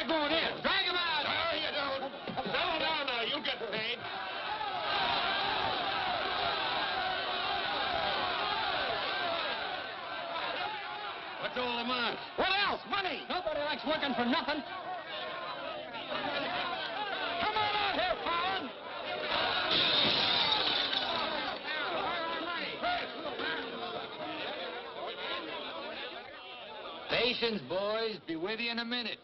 they're going in. Drag them out. No, you don't. Settle down now. You'll get paid. What's all the mark? What else? Money. Nobody likes working for nothing. Come on out here, Fallon. Patience, boys. Be with you in a minute.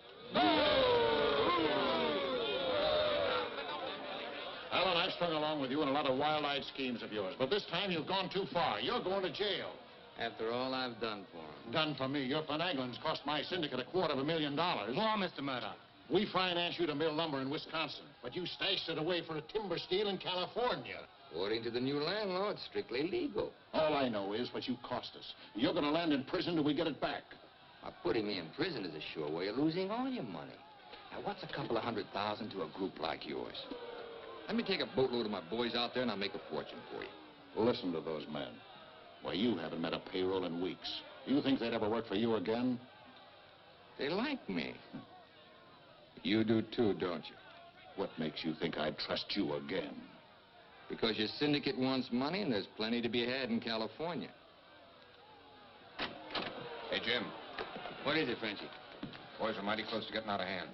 Alan, I've strung along with you in a lot of wild-eyed schemes of yours, but this time you've gone too far. You're going to jail. After all I've done for him. Done for me. Your finagling's cost my syndicate $250,000. Go on, Mr. Murdoch. We financed you to mill lumber in Wisconsin, but you stashed it away for a timber steal in California. According to the new landlord, strictly legal. All I know is what you cost us. You're going to land in prison till we get it back. Now, putting me in prison is a sure way of losing all your money. Now, what's a couple of $100,000 to a group like yours? Let me take a boatload of my boys out there and I'll make a fortune for you. Listen to those men. Why, you haven't met a payroll in weeks. You think they'd ever work for you again? They like me. You do too, don't you? What makes you think I'd trust you again? Because your syndicate wants money and there's plenty to be had in California. Hey, Jim. What is it, Frenchie? Boys are mighty close to getting out of hand.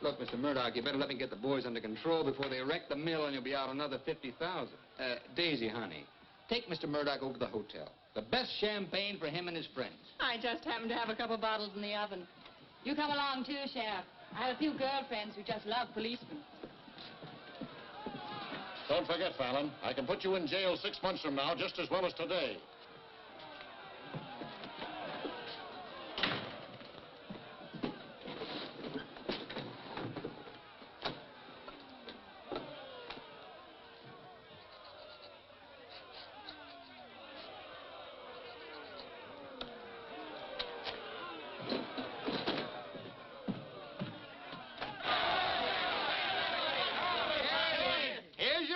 Look, Mr. Murdoch, you better let me get the boys under control before they wreck the mill and you'll be out another $50,000. Daisy, honey, take Mr. Murdoch over to the hotel. The best champagne for him and his friends. I just happen to have a couple bottles in the oven. You come along too, Sheriff. I have a few girlfriends who just love policemen. Don't forget, Fallon, I can put you in jail 6 months from now just as well as today.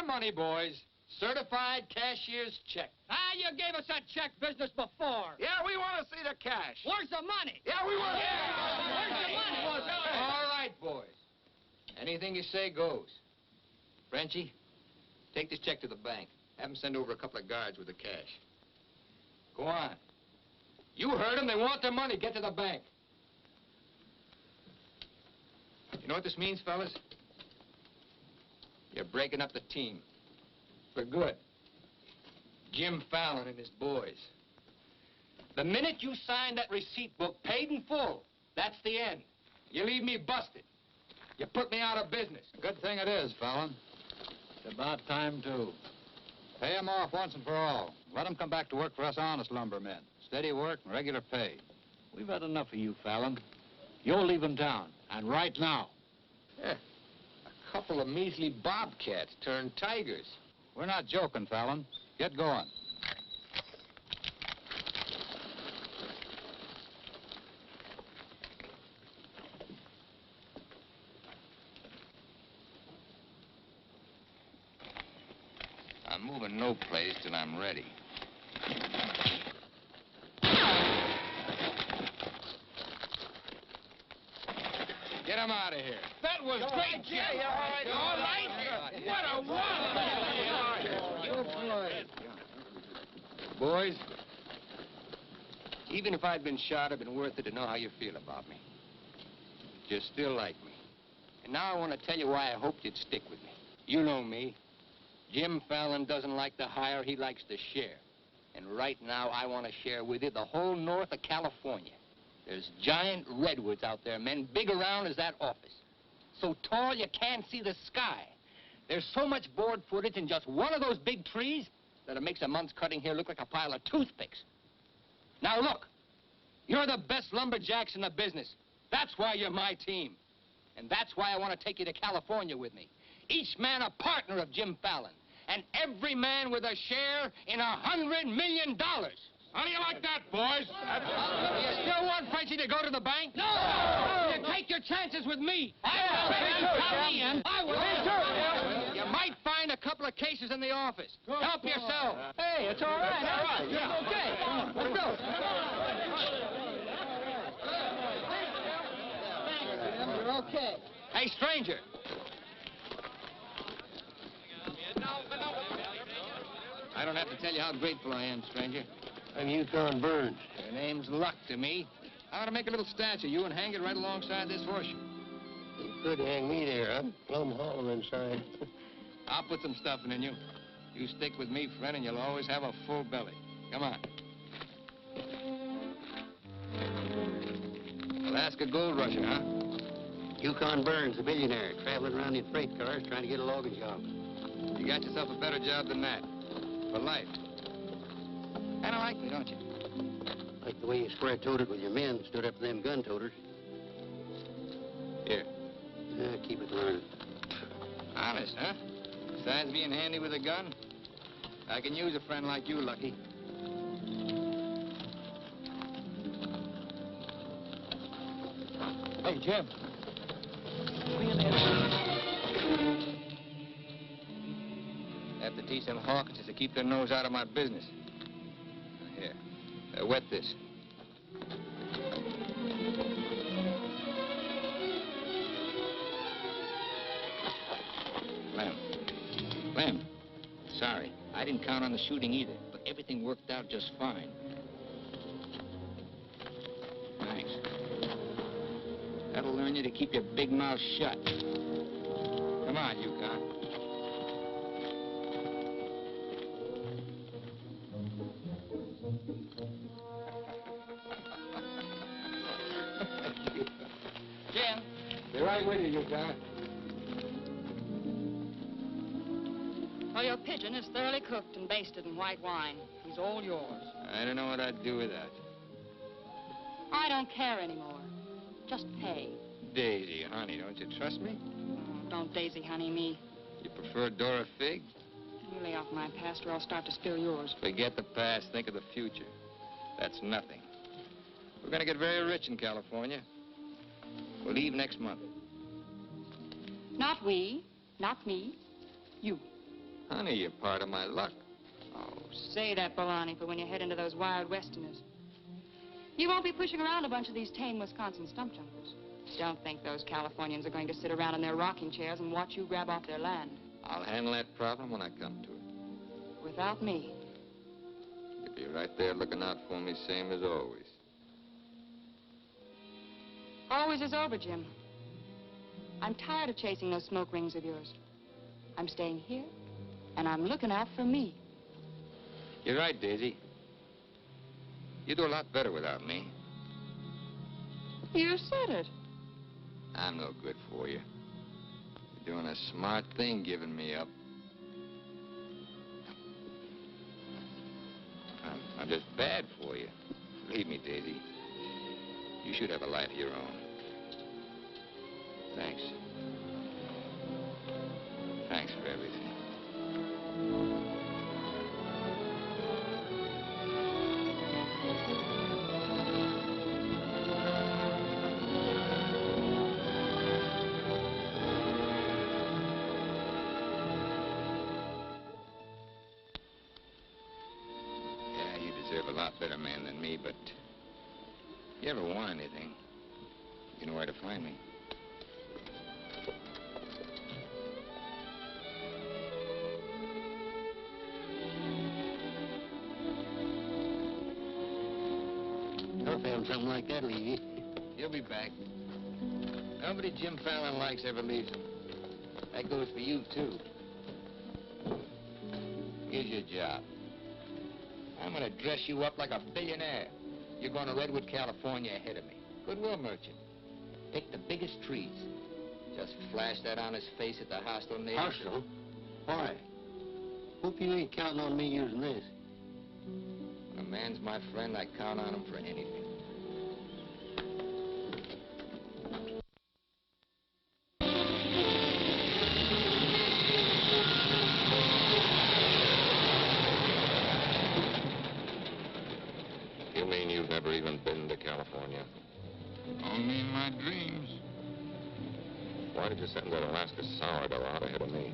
Money, boys. Certified cashier's check. Ah, you gave us that check business before. Yeah, we want to see the cash. Where's the money? Yeah, we want Where's the money? All right, boys. Anything you say goes. Frenchie, take this check to the bank. Have them send over a couple of guards with the cash. Go on. You heard them. They want their money. Get to the bank. You know what this means, fellas? You're breaking up the team. For good. Jim Fallon and his boys. The minute you sign that receipt book, paid in full, that's the end. You leave me busted. You put me out of business. Good thing it is, Fallon. It's about time, too. Pay him off once and for all. Let him come back to work for us honest lumbermen. Steady work and regular pay. We've had enough of you, Fallon. You're leaving town, and right now. Yeah. A couple of measly bobcats turned tigers. We're not joking, Fallon. Get going. I'm moving no place till I'm ready. Get him out of here. That was great, Jim. Yeah, all right. All right. What a wonderful. Boys, even if I'd been shot, it'd been worth it to know how you feel about me. You still like me. And now I want to tell you why I hoped you'd stick with me. You know me. Jim Fallon doesn't like to hire, he likes to share. And right now, I want to share with you the whole north of California. There's giant redwoods out there, men, big around as that office. So tall you can't see the sky. There's so much board footage in just one of those big trees that it makes a month's cutting here look like a pile of toothpicks. Now look, you're the best lumberjacks in the business. That's why you're my team. And that's why I want to take you to California with me. Each man a partner of Jim Fallon. And every man with a share in $100 million. How do you like that, boys? You still want Frenchie to go to the bank? No! You take your chances with me. I will. You might find a couple of cases in the office. Help yourself. Hey, it's all right. All right, Yeah. Okay. Let's go. Hey, stranger. I don't have to tell you how grateful I am, stranger. I'm Yukon Burns. Your name's luck to me. I ought to make a little statue of you and hang it right alongside this horseshoe. You could hang me there. I'm plumb hollow inside. I'll put some stuffing in you. You stick with me, friend, and you'll always have a full belly. Come on. Alaska gold rusher, huh? Yukon Burns, a billionaire, traveling around in freight cars trying to get a logging job. You got yourself a better job than that. For life. Kind of like me, don't you? Like the way you square-toted with your men, stood up to them gun-toters. Here. Keep it running. Honest, huh? Besides being handy with a gun, I can use a friend like you, Lucky. Hey, Jim. Have to teach them Hawkins to keep their nose out of my business. Here, wet this. Lem, sorry. I didn't count on the shooting either, but everything worked out just fine. Thanks. That'll learn you to keep your big mouth shut. Come on, Yukon. Jim. Be right with you, Yukon. Well, your pigeon is thoroughly cooked and basted in white wine. He's all yours. I don't know what I'd do with that. I don't care anymore. Just pay. Daisy, honey, don't you trust me? Oh, don't daisy honey me. You prefer Dora Fig? You lay off my past or I'll start to spill yours. Forget the past, think of the future. That's nothing. We're going to get very rich in California. We'll leave next month. Not we, not me, you. Honey, you're part of my luck. Oh, say that baloney for when you head into those wild westerners. You won't be pushing around a bunch of these tame Wisconsin stump jumpers. Don't think those Californians are going to sit around in their rocking chairs and watch you grab off their land. I'll handle that problem when I come to it. Without me. You'll be right there looking out for me, same as always. Always is over, Jim. I'm tired of chasing those smoke rings of yours. I'm staying here, and I'm looking out for me. You're right, Daisy. You do a lot better without me. You said it. I'm no good for you. You're doing a smart thing giving me up. I'm just bad for you. Believe me, Daisy. You should have a life of your own. Thanks. Thanks for everything. Yeah, you deserve a lot better man than me, but if you ever want anything, you know where to find me. I found something like that, Levy. You'll be back. Nobody Jim Fallon likes ever leaves him. That goes for you, too. Here's your job. I'm gonna dress you up like a billionaire. You're going to Redwood, California ahead of me. Goodwill merchant. Pick the biggest trees. Just flash that on his face at the hostile neighbors. Hostile? Why? Hope you ain't counting on me using this. When a man's my friend, I count on him for anything. You mean you've never even been to California? Only in my dreams. Why did you send that Alaska sourdough out ahead of me?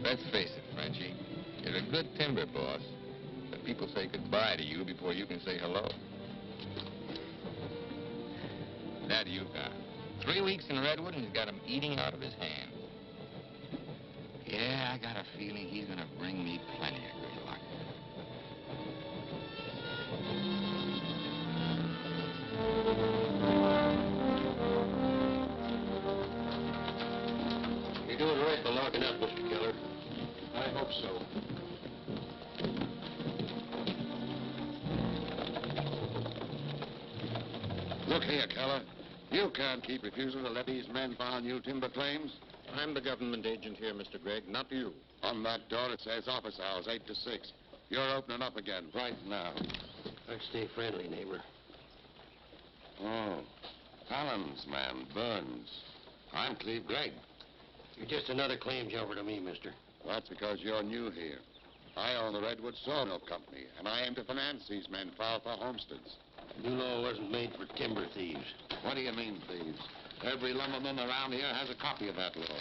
Let's face it, Frenchie. You're a good timber boss. But people say goodbye to you before you can say hello. That Yukon. 3 weeks in Redwood, and he's got 'em eating out of his hand. Yeah, I got a feeling he's gonna bring me plenty of good luck. You're doing right by locking up, Mr. Keller. I hope so. Look here, Keller. You can't keep refusing to let these men file new timber claims. I'm the government agent here, Mr. Gregg, not you. On that door it says office hours, 8 to 6. You're opening up again right now. Let's stay friendly, neighbor. Oh, Fallon's man, Burns. I'm Cleve Gregg. You're just another claim jumper to me, mister. That's because you're new here. I own the Redwood Sawmill Company, and I aim to finance these men filed for homesteads. New law wasn't made for timber thieves. What do you mean, thieves? Every lumberman around here has a copy of that law.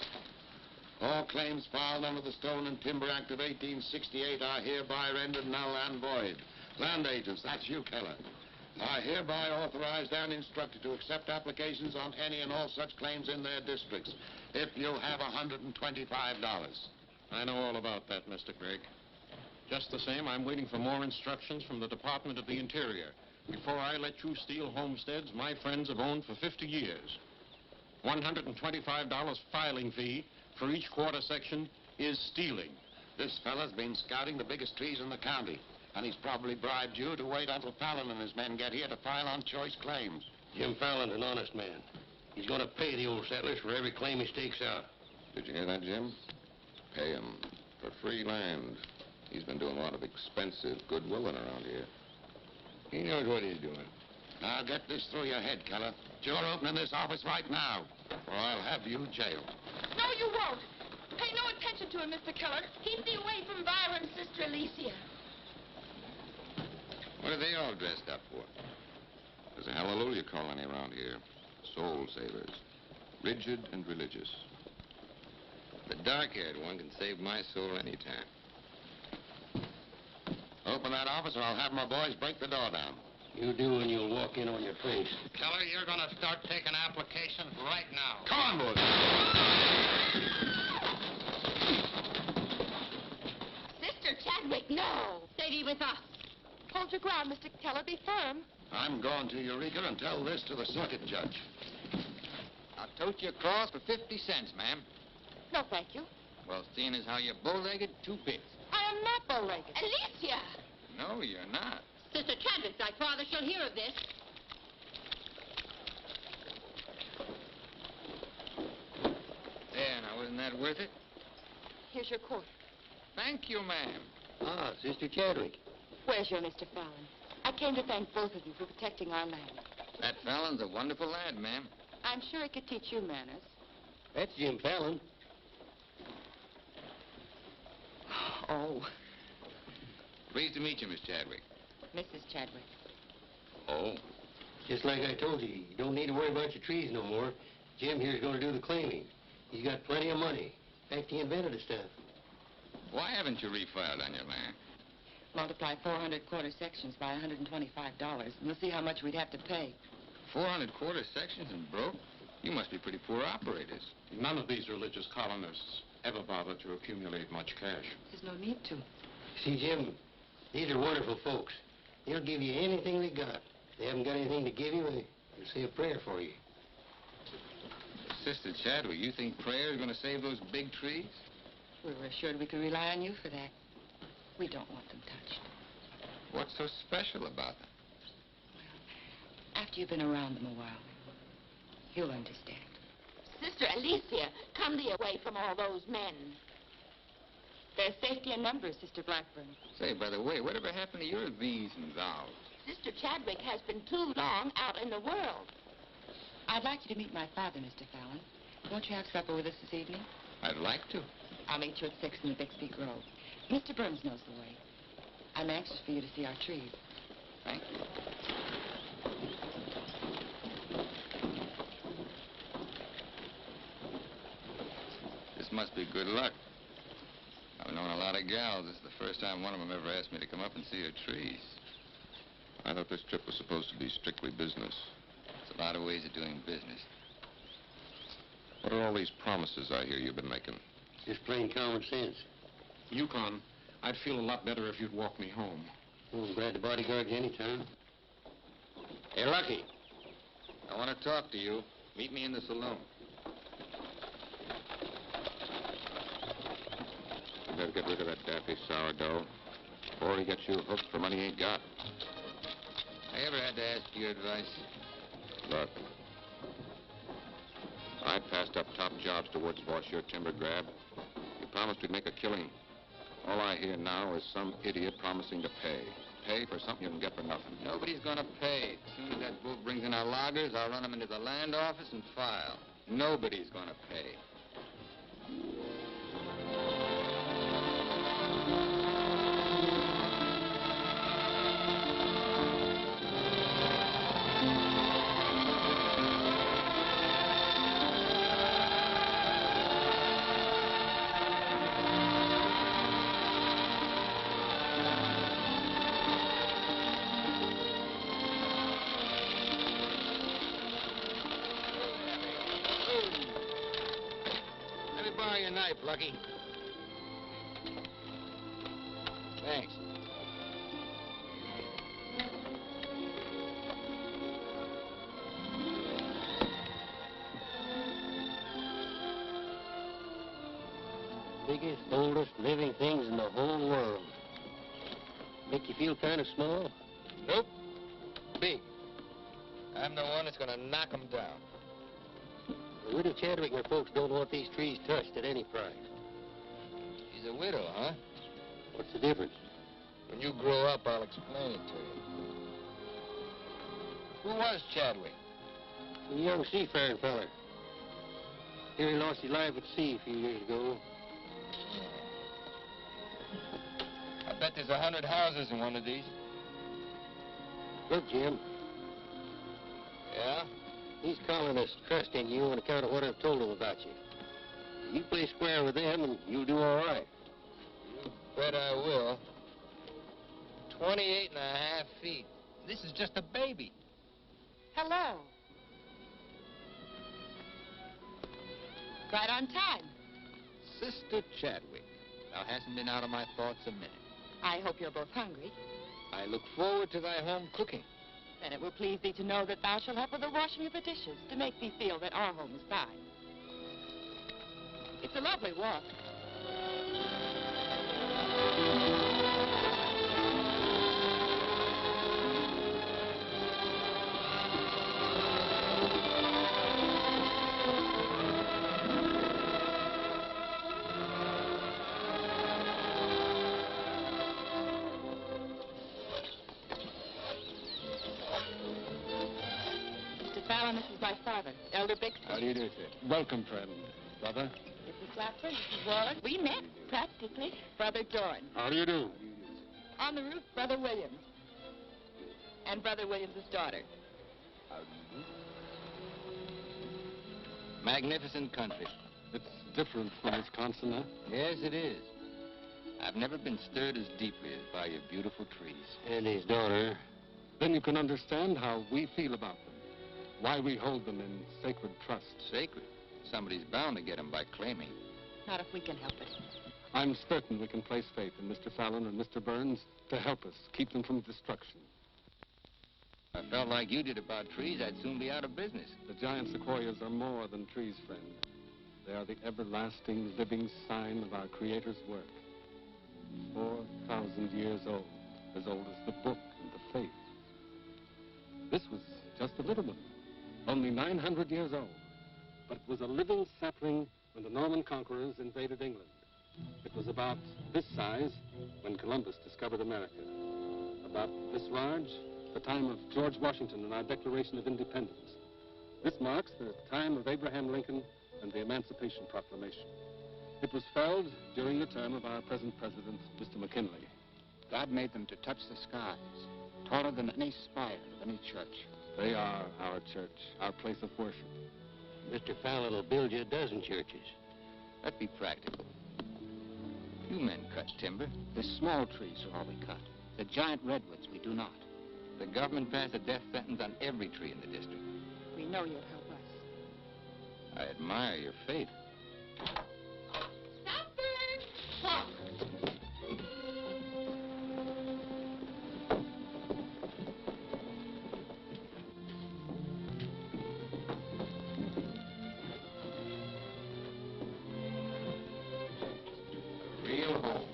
All claims filed under the Stone and Timber Act of 1868 are hereby rendered null and void. Land agents, that's you, Keller, are hereby authorized and instructed to accept applications on any and all such claims in their districts if you have $125. I know all about that, Mr. Gregg. Just the same, I'm waiting for more instructions from the Department of the Interior before I let you steal homesteads my friends have owned for 50 years. $125 filing fee for each quarter section is stealing. This fella's been scouting the biggest trees in the county, and he's probably bribed you to wait until Fallon and his men get here to file on choice claims. Jim Fallon's an honest man. He's going to pay the old settlers for every claim he stakes out. Did you hear that, Jim? Pay him for free land. He's been doing a lot of expensive goodwilling around here. He knows what he's doing. Now get this through your head, Keller. You're opening this office right now, or I'll have you jailed. No, you won't. Pay no attention to him, Mr. Keller. Keep me away from Byron's sister, Alicia. What are they all dressed up for? There's a hallelujah colony around here. Soul savers. Rigid and religious. The dark-haired one can save my soul anytime. Open that office, or I'll have my boys break the door down. You do, and you'll walk in on your face. Keller, you're going to start taking applications right now. Come on, boys. Sister Chadwick, no. Stay with us. Hold your ground, Mr. Keller. Be firm. I'm going to Eureka and tell this to the circuit judge. I'll tote you across for 50 cents, ma'am. No, thank you. Well, seeing as how you're bow-legged, 2 bits. I am not bow-legged. Alicia! No, you're not. Sister Chadwick, thy father shall hear of this. There, now, wasn't that worth it? Here's your quarter. Thank you, ma'am. Ah, Sister Chadwick. Where's your Mr. Fallon? I came to thank both of you for protecting our land. That Fallon's a wonderful lad, ma'am. I'm sure he could teach you manners. That's Jim Fallon. Oh, Pleased to meet you, Miss Chadwick. Mrs. Chadwick. Oh? Just like I told you, you don't need to worry about your trees no more. Jim here's going to do the claiming. He's got plenty of money. In fact, he invented the stuff. Why haven't you refiled on your land? Multiply 400 quarter sections by $125, and you'll see how much we'd have to pay. 400 quarter sections and broke? You must be pretty poor operators. None of these religious colonists ever bothered to accumulate much cash. There's no need to. See, Jim, these are wonderful folks. They'll give you anything they got. If they haven't got anything to give you, they'll say a prayer for you. Sister Chadwick, you think prayer is going to save those big trees? We were assured we could rely on you for that. We don't want them touched. What's so special about them? After you've been around them a while, you'll understand. Sister Alicia, come thee away from all those men. There's safety in numbers, Sister Blackburn. Say, by the way, whatever happened to your these and thous? Sister Chadwick has been too long out in the world. I'd like you to meet my father, Mr. Fallon. Won't you have supper with us this evening? I'd like to. I'll meet you at 6 in the Bixby Grove. Mr. Burns knows the way. I'm anxious for you to see our trees. Thank you. This must be good luck. I've known a lot of gals. This is the first time one of them ever asked me to come up and see her trees. I thought this trip was supposed to be strictly business. There's a lot of ways of doing business. What are all these promises I hear you've been making? Just plain common sense. Yukon, I'd feel a lot better if you'd walk me home. Oh, I'm glad to bodyguard you anytime. Hey, Lucky. I want to talk to you. Meet me in the saloon. You better get rid of that daffy sourdough before he gets you hooked for money he ain't got. I ever had to ask your advice? Look, I passed up top jobs to Woods boss your timber grab. You promised we'd make a killing. All I hear now is some idiot promising to pay. Pay for something you can get for nothing. Nobody's gonna pay. As soon as that bull brings in our loggers, I'll run them into the land office and file. Nobody's gonna pay. Lucky. Thanks. Biggest, oldest living things in the whole world. Make you feel kind of small? Nope. Big. I'm the one that's gonna knock them down. The widow Chadwick and her folks don't want these trees touched at any price. She's a widow, huh? What's the difference? When you grow up, I'll explain it to you. Who was Chadwick? A young seafaring feller. Here he lost his life at sea a few years ago. I bet there's 100 houses in one of these. Look, Jim. Yeah? These colonists trust in you on account of what I've told them about you. You play square with them, and you'll do all right. You bet I will. 28 and a half feet. This is just a baby. Hello. Right on time. Sister Chadwick. Thou hasn't been out of my thoughts a minute. I hope you're both hungry. I look forward to thy home cooking. Then it will please thee to know that thou shalt help with the washing of the dishes to make thee feel that our home is thine. It's a lovely walk. This is my father, Elder Bixby. How do you do, sir? Welcome, friend. Brother? Mrs. Clapper, Mrs. Warren. We met, practically. Brother Dorn. How do you do? On the roof, Brother Williams. And Brother Williams' daughter. How do you do? Magnificent country. It's different from Wisconsin, huh? Yes, it is. I've never been stirred as deeply as by your beautiful trees. And his daughter. Then you can understand how we feel about them. Why we hold them in sacred trust. Sacred? Somebody's bound to get them by claiming. Not if we can help it. I'm certain we can place faith in Mr. Fallon and Mr. Burns to help us keep them from destruction. If I felt like you did about trees, I'd soon be out of business. The giant sequoias are more than trees, friend. They are the everlasting, living sign of our Creator's work. 4,000 years old as the book and the faith. This was just a little one. Only 900 years old. But it was a living sapling when the Norman conquerors invaded England. It was about this size when Columbus discovered America. About this large, the time of George Washington and our Declaration of Independence. This marks the time of Abraham Lincoln and the Emancipation Proclamation. It was felled during the term of our present president, Mr. McKinley. God made them to touch the skies, taller than any spire of any church. They are our church, our place of worship. Mr. Fallon will build you a dozen churches. Let's be practical. You men cut timber. The small trees are all we cut. The giant redwoods we do not. The government passed a death sentence on every tree in the district. We know you'll help us. I admire your faith. A real home.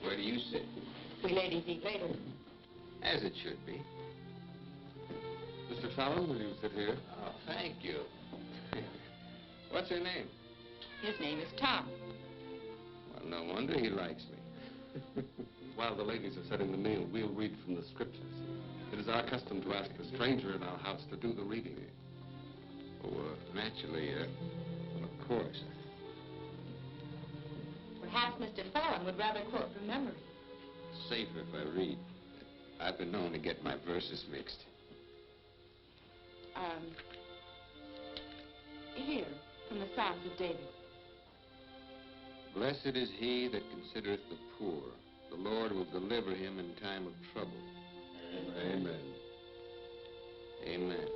Where do you sit? We ladies eat later. As it should be. Mr. Fallon, will you sit here? Oh, thank you. What's her name? His name is Tom. Well, no wonder he likes me. While the ladies are setting the meal, we'll read from the scriptures. It is our custom to ask a stranger in our house to do the reading. Oh, naturally, of course. Perhaps Mr. Fallon would rather quote from memory. Safer if I read. I've been known to get my verses mixed. Here, from the Psalms of David. Blessed is he that considereth the poor. The Lord will deliver him in time of trouble. Amen. Amen.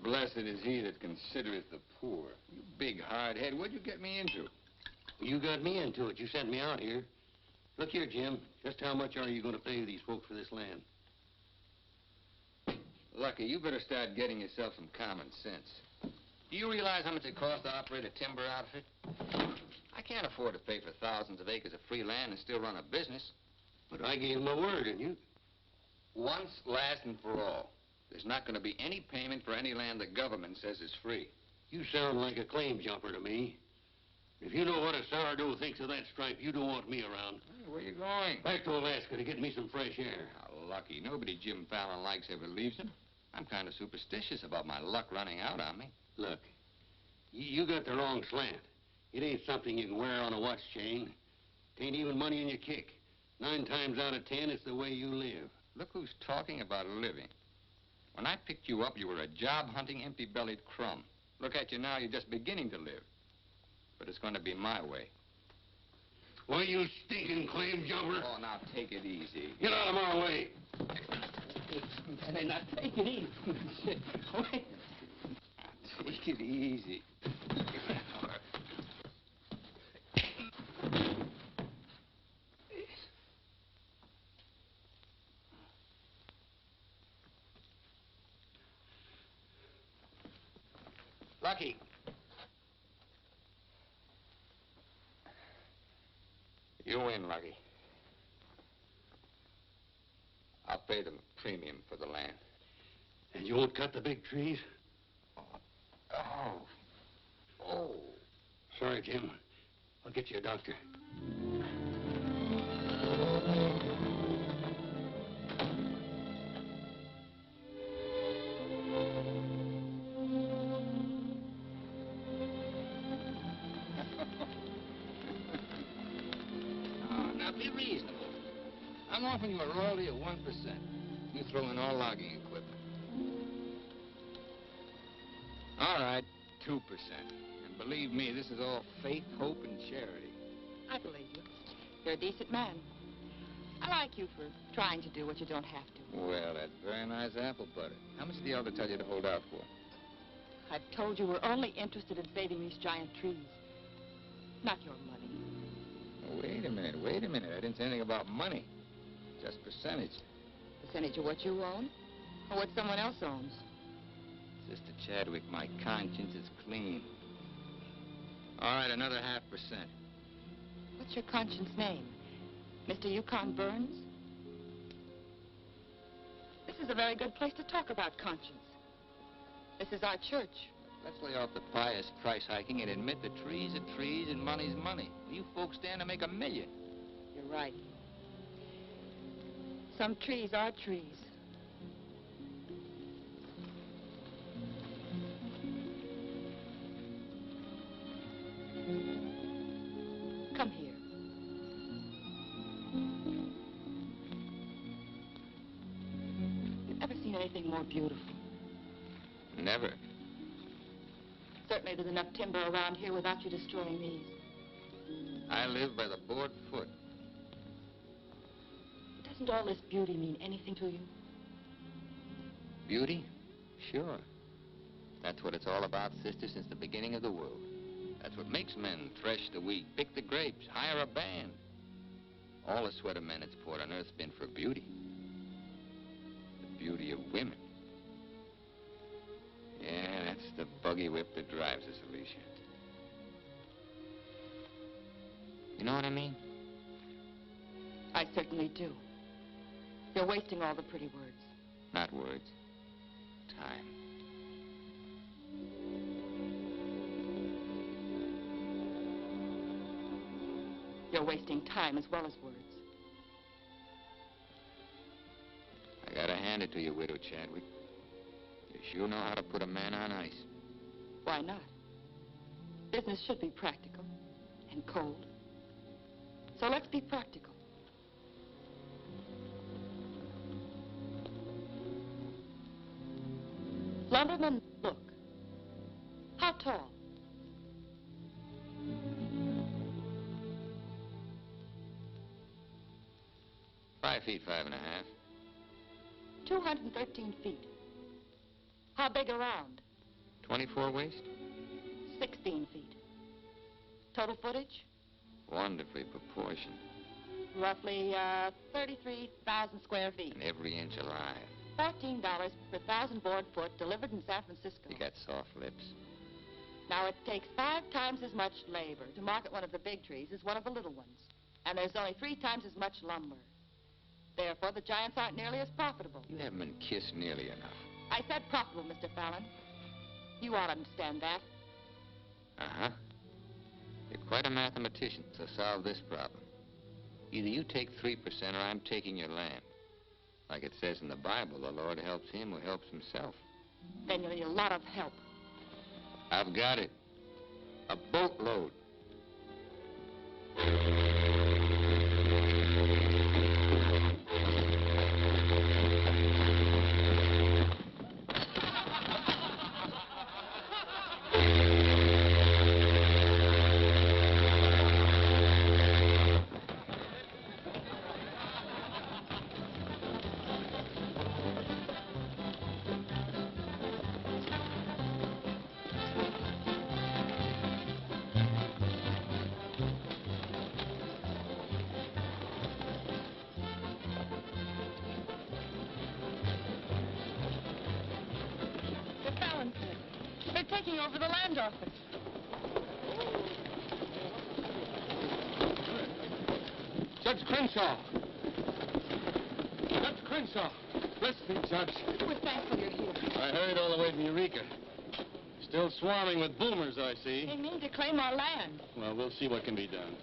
Blessed is he that considereth the poor. You big hard head, what'd you get me into? You got me into it. You sent me out here. Look here, Jim. Just how much are you going to pay these folks for this land? Lucky, you better start getting yourself some common sense. Do you realize how much it costs to operate a timber outfit? I can't afford to pay for thousands of acres of free land and still run a business. But I gave my word, didn't you? Once, last, and for all. There's not going to be any payment for any land the government says is free. You sound like a claim jumper to me. If you know what a sourdough thinks of that stripe, you don't want me around. Hey, where you going? Back to Alaska to get me some fresh air. How lucky. Nobody Jim Fallon likes ever leaves him. I'm kind of superstitious about my luck running out on me. Look, you got the wrong slant. It ain't something you can wear on a watch chain. It ain't even money in your kick. 9 times out of 10, it's the way you live. Look who's talking about living. When I picked you up, you were a job-hunting, empty-bellied crumb. Look at you now, you're just beginning to live. But it's going to be my way. Why, you stinking claim jumper? Oh, now take it easy. Get out of my way. Hey, now take it easy. Wait. Now, take it easy. Lucky. You win, Lucky. I'll pay the premium for the land. And you won't cut the big trees? Oh. Sorry, Jim. I'll get you a doctor. Now be reasonable. I'm offering you a royalty of 1%. You throw in all logging equipment. All right, 2%. And believe me, this is all faith, hope, and charity. I believe you. You're a decent man. I like you for trying to do what you don't have to. Well, that's very nice apple butter. How much did the elder tell you to hold out for? I've told you we're only interested in saving these giant trees. Not your money. Wait a minute. I didn't say anything about money. Just percentage. Percentage of what you own? Or what someone else owns? Sister Chadwick, my conscience is clean. All right, another 0.5%. What's your conscience name? Mr. Yukon Burns? This is a very good place to talk about conscience. This is our church. Let's lay off the pious price hiking and admit that trees are trees and money's money. You folks stand to make $1 million. You're right. Some trees are trees. Come here. You've ever seen anything more beautiful? Never. Certainly there's enough timber around here without you destroying these. I live by the board foot. Doesn't all this beauty mean anything to you? Beauty? Sure. That's what it's all about, sister, since the beginning of the world. That's what makes men thresh the wheat, pick the grapes, hire a band. All the sweat of men that's poured on earth's been for beauty. The beauty of women. Yeah, that's the buggy whip that drives us, Alicia. You know what I mean? I certainly do. You're wasting all the pretty words. Not words. Time. You're wasting time as well as words. I gotta hand it to you, Widow Chadwick. You sure know how to put a man on ice. Why not? Business should be practical and cold. So let's be practical. Lumberman, look. How tall? $5 feet, 5 1/2. 213 feet. How big around? 24 waist? 16 feet. Total footage? Wonderfully proportioned. Roughly 33,000 square feet. And every inch alive. $14 per 1,000 board foot delivered in San Francisco. You got soft lips. Now, it takes 5 times as much labor to market one of the big trees as one of the little ones. And there's only 3 times as much lumber. Therefore, the giants aren't nearly as profitable. You haven't been kissed nearly enough. I said profitable, Mr. Fallon. You ought to understand that. Uh-huh. You're quite a mathematician, so solve this problem. Either you take 3% or I'm taking your land. Like it says in the Bible, the Lord helps him who helps himself. Then you'll need a lot of help. I've got it. A boatload. They're taking over the land office. Judge Crenshaw. Judge Crenshaw. Bless me, Judge. We're thankful you're here. I hurried all the way from Eureka. Still swarming with boomers, I see. They mean to claim our land. Well, we'll see what can be done.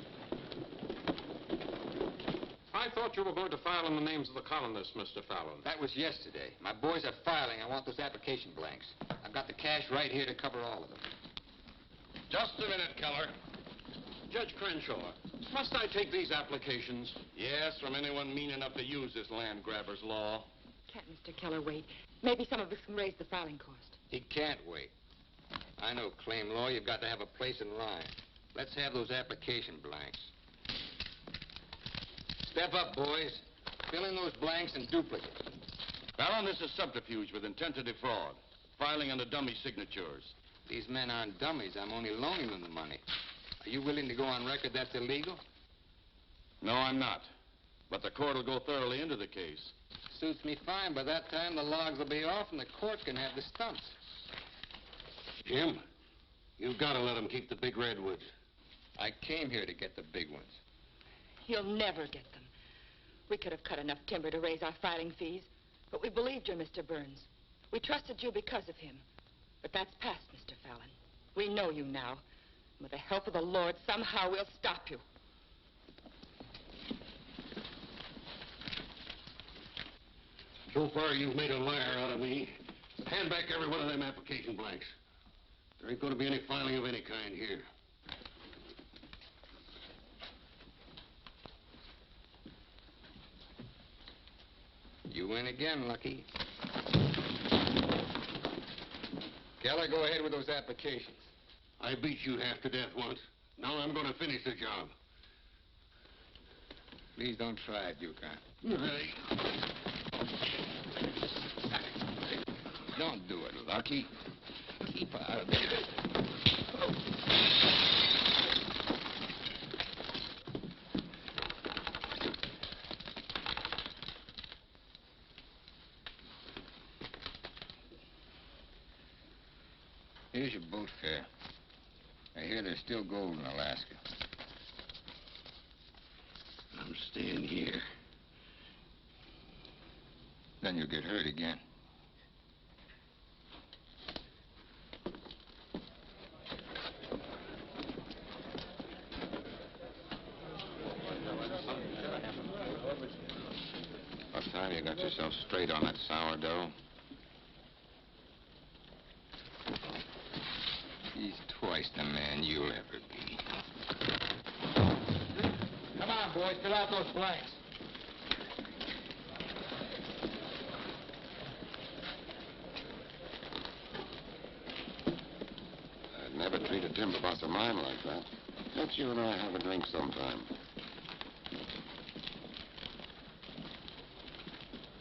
I thought you were going to file in the names of the colonists, Mr. Fallon. That was yesterday. My boys are filing. I want those application blanks. I've got the cash right here to cover all of them. Just a minute, Keller. Judge Crenshaw, must I take these applications? Yes, from anyone mean enough to use this land grabber's law. Can't Mr. Keller wait? Maybe some of us can raise the filing cost. He can't wait. I know claim law. You've got to have a place in line. Let's have those application blanks. Step up, boys. Fill in those blanks and duplicate. Fallon, this is subterfuge with intent to defraud. Filing under dummy signatures. These men aren't dummies. I'm only loaning them the money. Are you willing to go on record that's illegal? No, I'm not. But the court will go thoroughly into the case. Suits me fine. By that time, the logs will be off and the court can have the stumps. Jim, you've got to let them keep the big redwoods. I came here to get the big ones. You'll never get them. We could have cut enough timber to raise our filing fees, but we believed you, Mr. Burns. We trusted you because of him. But that's past, Mr. Fallon. We know you now. And with the help of the Lord, somehow we'll stop you. So far, you've made a liar out of me. Hand back every one of them application blanks. There ain't going to be any filing of any kind here. You win again, Lucky. Keller, go ahead with those applications. I beat you half to death once. Now I'm going to finish the job. Please don't try it, Yukon. Don't do it, Lucky. Keep out of there. Here's your boat fare. I hear there's still gold in Alaska. I'm staying here. Then you'll get hurt again. What time you got yourself straight on that sourdough? He's twice the man you'll ever be. Come on, boys, fill out those blanks. I'd never treat a timber boss of mine like that. Let's you and I have a drink sometime.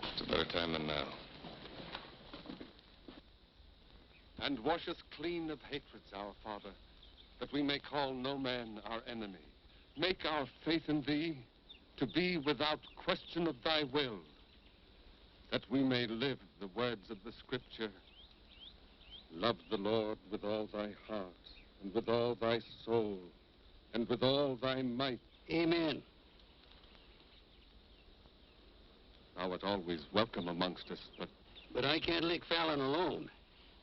It's a better time than now. And wash us clean of hatreds, our Father, that we may call no man our enemy. Make our faith in thee to be without question of thy will, that we may live the words of the Scripture. Love the Lord with all thy heart, and with all thy soul, and with all thy might. Amen. Thou art always welcome amongst us, But I can't lick Fallon alone.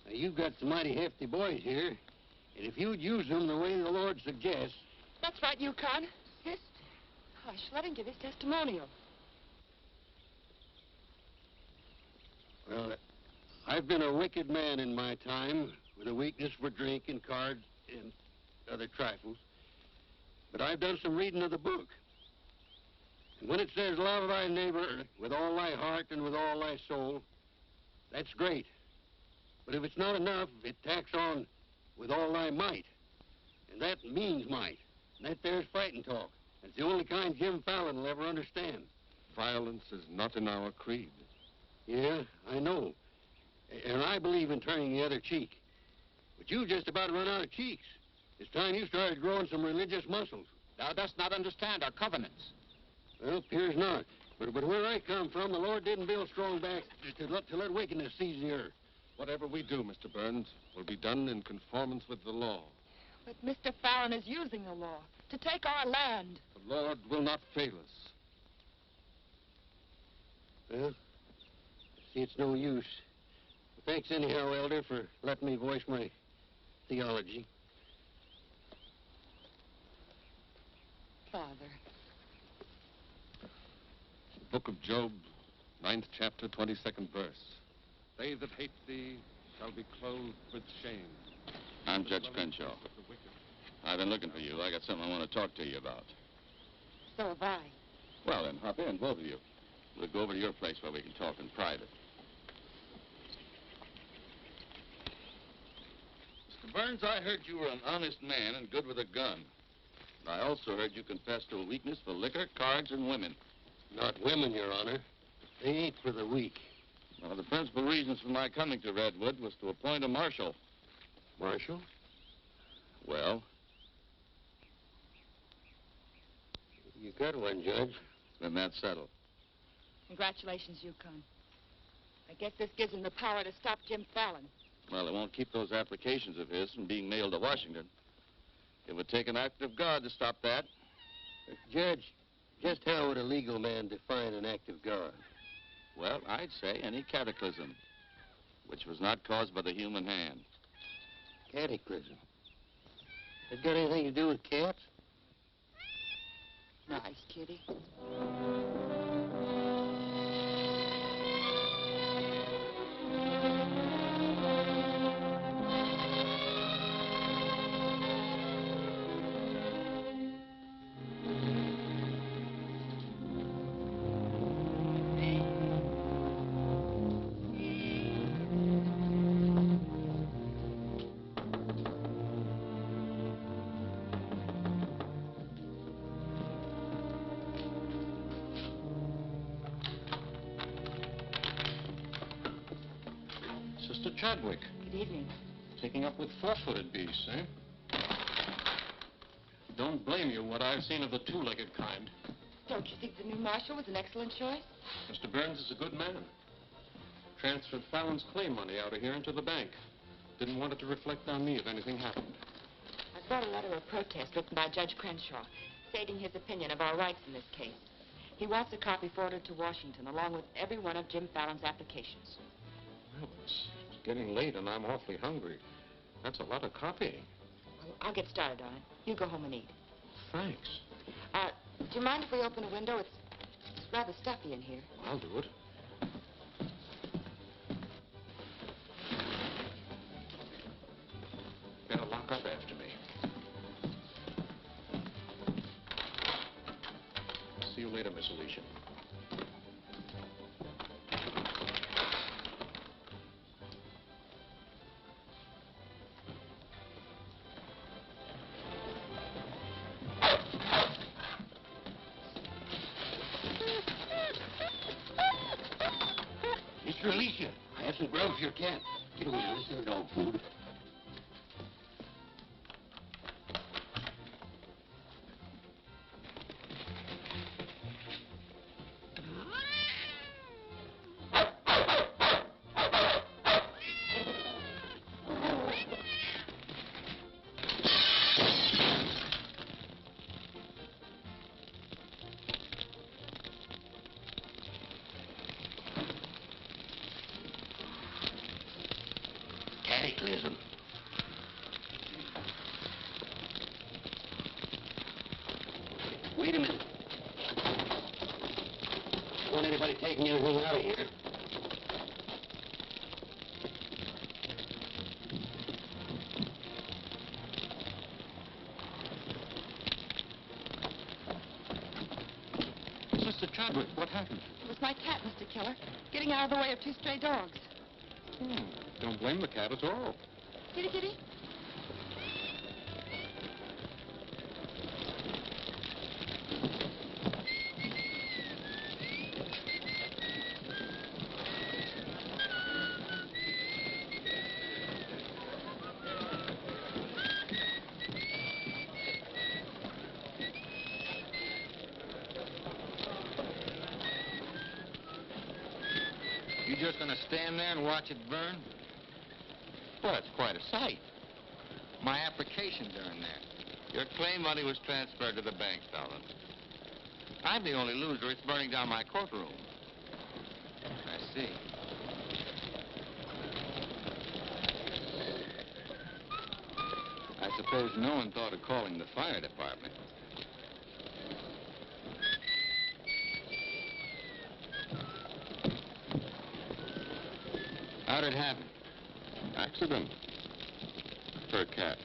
Now, you've got some mighty hefty boys here, and if you'd use them the way the Lord suggests... That's right, Yukon. Yes. Hush, let him give his testimonial. Well, I've been a wicked man in my time, with a weakness for drink and cards and other trifles. But I've done some reading of the book. And when it says, love thy neighbor with all thy heart and with all thy soul, that's great. But if it's not enough, it tacks on with all thy might. And that means might. And that there's fighting talk. It's the only kind Jim Fallon will ever understand. violence is not in our creed. Yeah, I know. And I believe in turning the other cheek. But you just about run out of cheeks. It's time you started growing some religious muscles. Thou dost not understand our covenants. Well, appears not. But where I come from, the Lord didn't build strong backs to let wickedness seize the earth. Whatever we do, Mr. Burns, will be done in conformance with the law. But Mr. Fallon is using the law to take our land. The Lord will not fail us. Well, see, it's no use. Thanks anyhow, Elder, for letting me voice my theology. Father. Book of Job, 9th chapter, 22nd verse. They that hate thee shall be clothed with shame. I'm Judge Crenshaw. I've been looking for you. I got something I want to talk to you about. So have I. Well, then, hop in, both of you. We'll go over to your place where we can talk in private. Mr. Burns, I heard you were an honest man and good with a gun. I also heard you confess to a weakness for liquor, cards, and women. Not women, Your Honor. They ain't for the weak. One of the principal reasons for my coming to Redwood was to appoint a marshal. Marshal? Well? You got one, Judge. Then that's settled. Congratulations, Yukon. I guess this gives him the power to stop Jim Fallon. Well, it won't keep those applications of his from being mailed to Washington. It would take an act of God to stop that. Judge, just how would a legal man define an act of God? Well, I'd say any cataclysm which was not caused by the human hand. Cataclysm? It got anything to do with cats? Nice, kitty. Mr. Chadwick. Good evening. Taking up with four-footed beasts, eh? Don't blame you what I've seen of the two-legged kind. Don't you think the new marshal was an excellent choice? Mr. Burns is a good man. Transferred Fallon's claim money out of here into the bank. Didn't want it to reflect on me if anything happened. I brought a letter of protest written by Judge Crenshaw, stating his opinion of our rights in this case. He wants a copy forwarded to Washington, along with every one of Jim Fallon's applications. Well, it's getting late and I'm awfully hungry. That's a lot of copying. Well, I'll get started on it. You go home and eat. Thanks. Do you mind if we open a window? It's rather stuffy in here. I'll do it. Better lock up after me. See you later, Miss Alicia. Mr. Alicia, I have some grub for your cat. Get away, this is dog food. Cataclysm. Wait a minute. Don't want anybody taking anything out of here. Mr. Chadwick, what happened? It was my cat, Mr. Keller, getting out of the way of two stray dogs. Don't blame the cat at all. Kitty, kitty. You just gonna stand there and watch it burn? Well, it's quite a sight. My applications are in there. Your claim money was transferred to the bank, Fallon. I'm the only loser. It's burning down my courtroom. I see. I suppose no one thought of calling the fire department. How'd it happen? Accident. For a cat.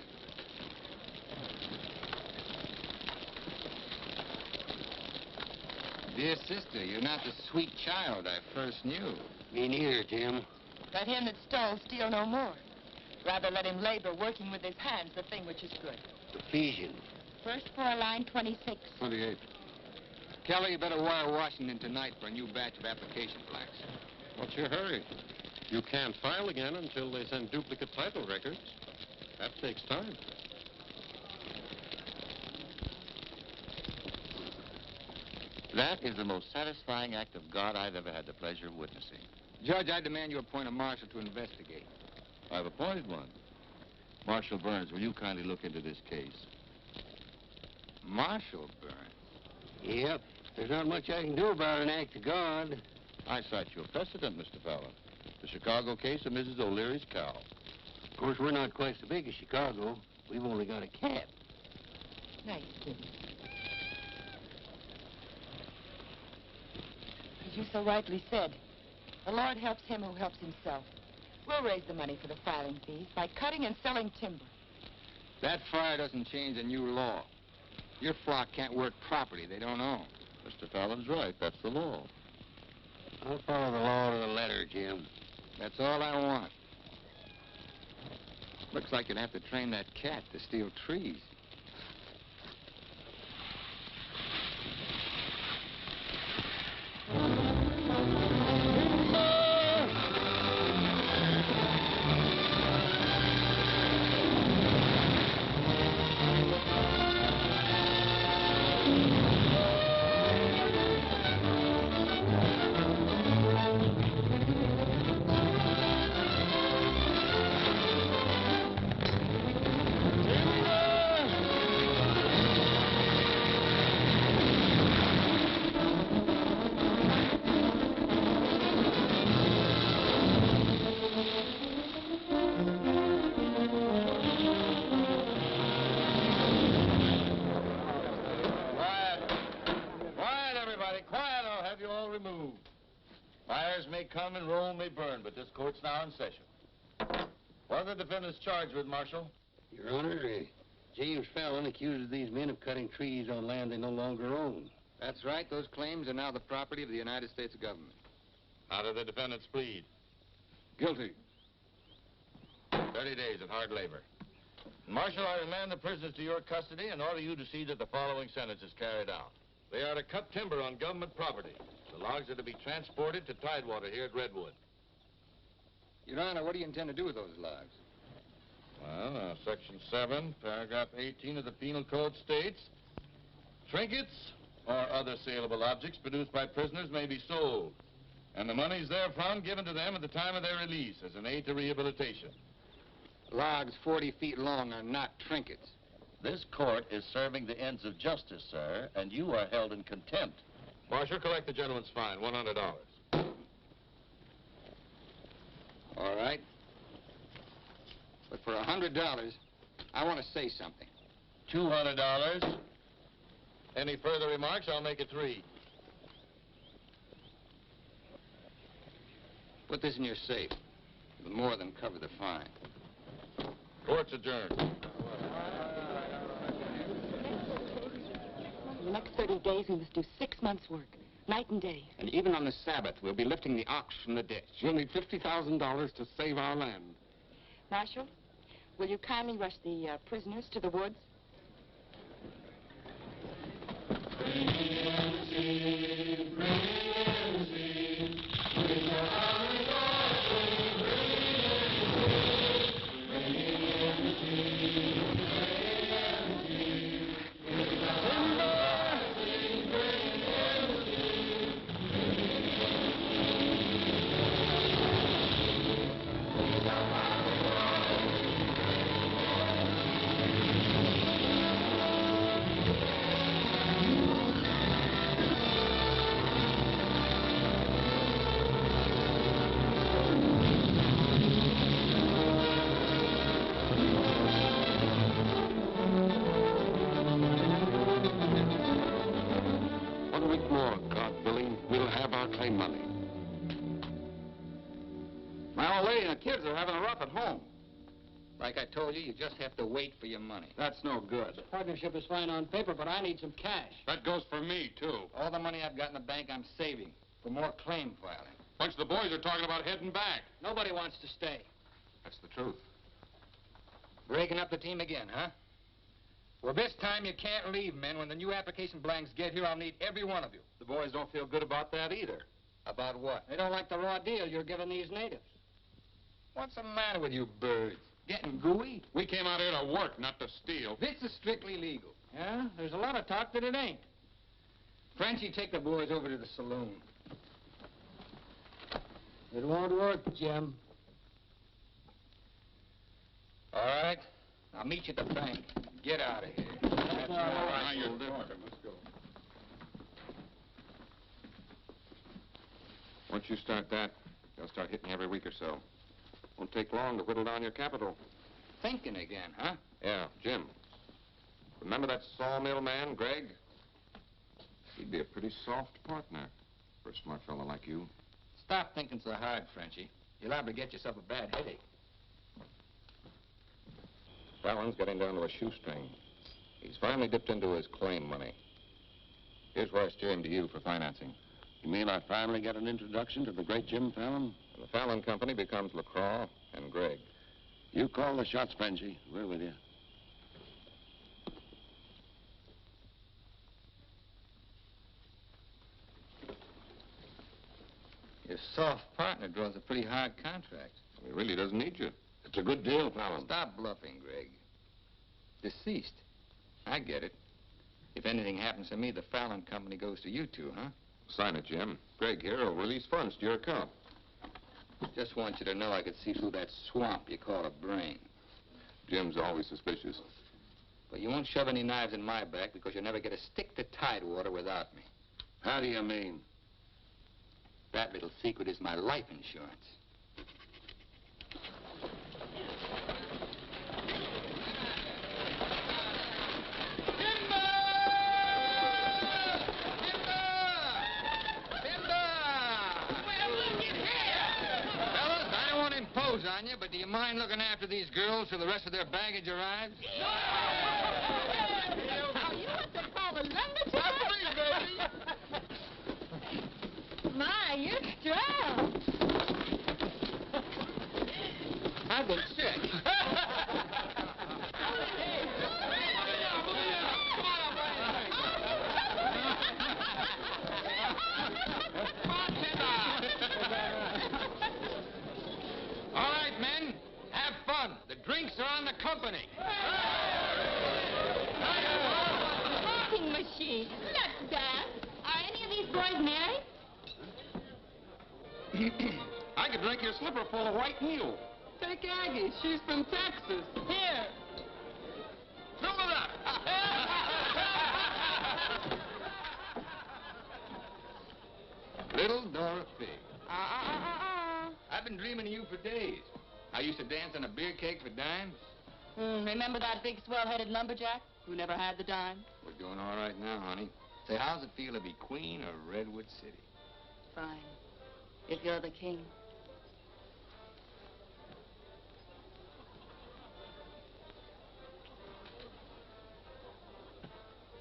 Dear sister, you're not the sweet child I first knew. Me neither, Jim. Let him that stole steal no more. Rather let him labor, working with his hands, the thing which is good. Ephesians. First floor, line 26. 28. Kelly, you better wire Washington tonight for a new batch of application plaques. What's your hurry? You can't file again until they send duplicate title records. That takes time. That is the most satisfying act of God I've ever had the pleasure of witnessing. Judge, I demand you appoint a marshal to investigate. I've appointed one. Marshal Burns, will you kindly look into this case? Marshal Burns? Yep. There's not much I can do about an act of God. I cite you a precedent, Mr. Fallon. The Chicago case of Mrs. O'Leary's cow. Of course, we're not quite so big as Chicago. We've only got a cat. Nice, kid. As you so rightly said, the Lord helps him who helps himself. We'll raise the money for the filing fees by cutting and selling timber. That fire doesn't change the new law. Your flock can't work property they don't own. Mr. Fallon's right. That's the law. I'll follow the law to the letter, Jim. That's all I want. Looks like you'd have to train that cat to steal trees. but this court's now in session. What are the defendants charged with, Marshal? Your Honor, James Fallon accuses these men of cutting trees on land they no longer own. That's right. Those claims are now the property of the United States government. How do the defendants plead? Guilty. 30 days of hard labor. Marshal, I remand the prisoners to your custody and order you to see that the following sentence is carried out. They are to cut timber on government property. The logs are to be transported to Tidewater here at Redwood. Your Honor, what do you intend to do with those logs? Well, Section 7, Paragraph 18 of the Penal Code states, trinkets or other saleable objects produced by prisoners may be sold, and the monies therefrom given to them at the time of their release as an aid to rehabilitation. Logs 40 feet long are not trinkets. This court is serving the ends of justice, sir, and you are held in contempt. Marshal, collect the gentleman's fine, $100. All right. But for $100, I want to say something. $200. Any further remarks, I'll make it 3. Put this in your safe. It'll more than cover the fine. Court's adjourned. For the next 30 days, we must do 6 months' work, night and day. And even on the Sabbath, we'll be lifting the ox from the ditch. We'll need $50,000 to save our land. Marshal, will you kindly rush the prisoners to the woods? Kids are having a rough at home. Like I told you, you just have to wait for your money. That's no good. The partnership is fine on paper, but I need some cash. That goes for me, too. All the money I've got in the bank, I'm saving for more claim filing. Bunch of the boys are talking about heading back. Nobody wants to stay. That's the truth. Breaking up the team again, huh? Well, this time you can't leave, men. When the new application blanks get here, I'll need every one of you. The boys don't feel good about that either. About what? They don't like the raw deal you're giving these natives. What's the matter with you birds? Getting gooey? We came out here to work, not to steal. This is strictly legal. Yeah? There's a lot of talk that it ain't. Frenchie, take the boys over to the saloon. It won't work, Jim. All right. I'll meet you at the bank. Get out of here. That's all right. Now you're talking. Let's go. Once you start that, they'll start hitting you every week or so. Won't take long to whittle down your capital. Thinking again, huh? Yeah, Jim. Remember that sawmill man, Greg? He'd be a pretty soft partner for a smart fellow like you. Stop thinking so hard, Frenchie. You're liable to get yourself a bad headache. Fallon's getting down to a shoestring. He's finally dipped into his claim money. Here's where I steer him to you for financing. You mean I finally get an introduction to the great Jim Fallon? And the Fallon Company becomes LaCroix and Gregg. You call the shots, Frenchie. We're with you. Your soft partner draws a pretty hard contract. He really doesn't need you. It's a good deal, Fallon. Stop bluffing, Gregg. Deceased. I get it. If anything happens to me, the Fallon Company goes to you two, huh? Sign it, Jim. Gregg here will release funds to your account. Just want you to know I could see through that swamp you call a brain. Jim's always suspicious. But you won't shove any knives in my back because you'll never get a stick to Tidewater without me. How do you mean? That little secret is my life insurance. Fellas, you, but do you mind looking after these girls till the rest of their baggage arrives? Oh, you must have called a lumberjack. My, you're strong. I've been sick. All right, men, have fun. The drinks are on the company. Talking machine. Let's dance. Are any of these boys married? I could drink your slipper full of white mule. Take Aggie. She's from Texas. Here. Fill it up. Little Dora Fig. I've been dreaming of you for days. I used to dance on a beer cake for dimes. Remember that big swell-headed lumberjack who never had the dime? We're doing all right now, honey. Say, how's it feel to be queen of Redwood City? Fine. If you're the king.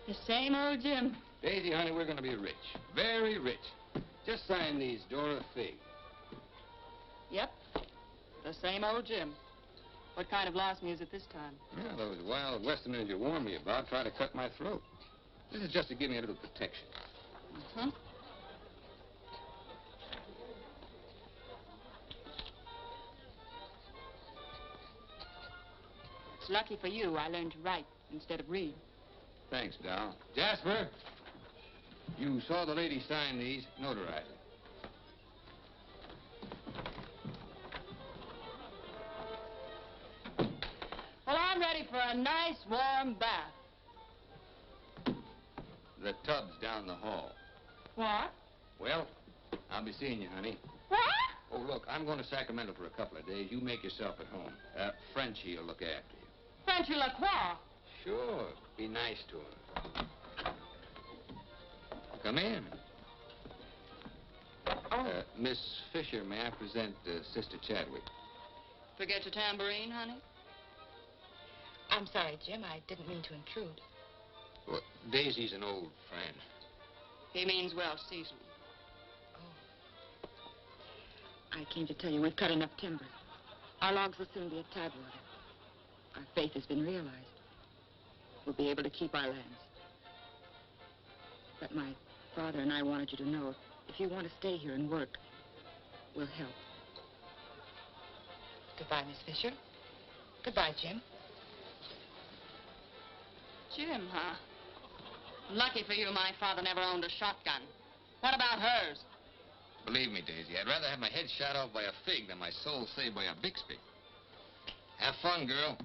The same old Jim. Daisy, honey, we're going to be rich. Very rich. Just sign these, Dora Fig. Yep. The same old Jim. What kind of lost music this time? Yeah, those wild westerners you warned me about try to cut my throat. This is just to give me a little protection. Mm-hmm. It's lucky for you I learned to write instead of read. Thanks, Doll. Jasper, you saw the lady sign these. Notarize it. Well, I'm ready for a nice warm bath. The tub's down the hall. What? Well, I'll be seeing you, honey. What? Oh, look, I'm going to Sacramento for a couple of days. You make yourself at home. Frenchie will look after you. Frenchy Lacroix. Sure. Be nice to him. Come in. Miss Fisher, may I present Sister Chadwick? Forget your tambourine, honey? I'm sorry, Jim. I didn't mean to intrude. Well, Daisy's an old friend. He means well seasoned. Oh. I came to tell you we've cut enough timber. Our logs will soon be at Tidewater. Our faith has been realized. We'll be able to keep our lands. But my father and I wanted you to know if you want to stay here and work, we'll help. Goodbye, Miss Fisher. Goodbye, Jim. Jim, huh? Lucky for you, my father never owned a shotgun. What about hers? Believe me, Daisy, I'd rather have my head shot off by a fig than my soul saved by a Bixby. Have fun, girl.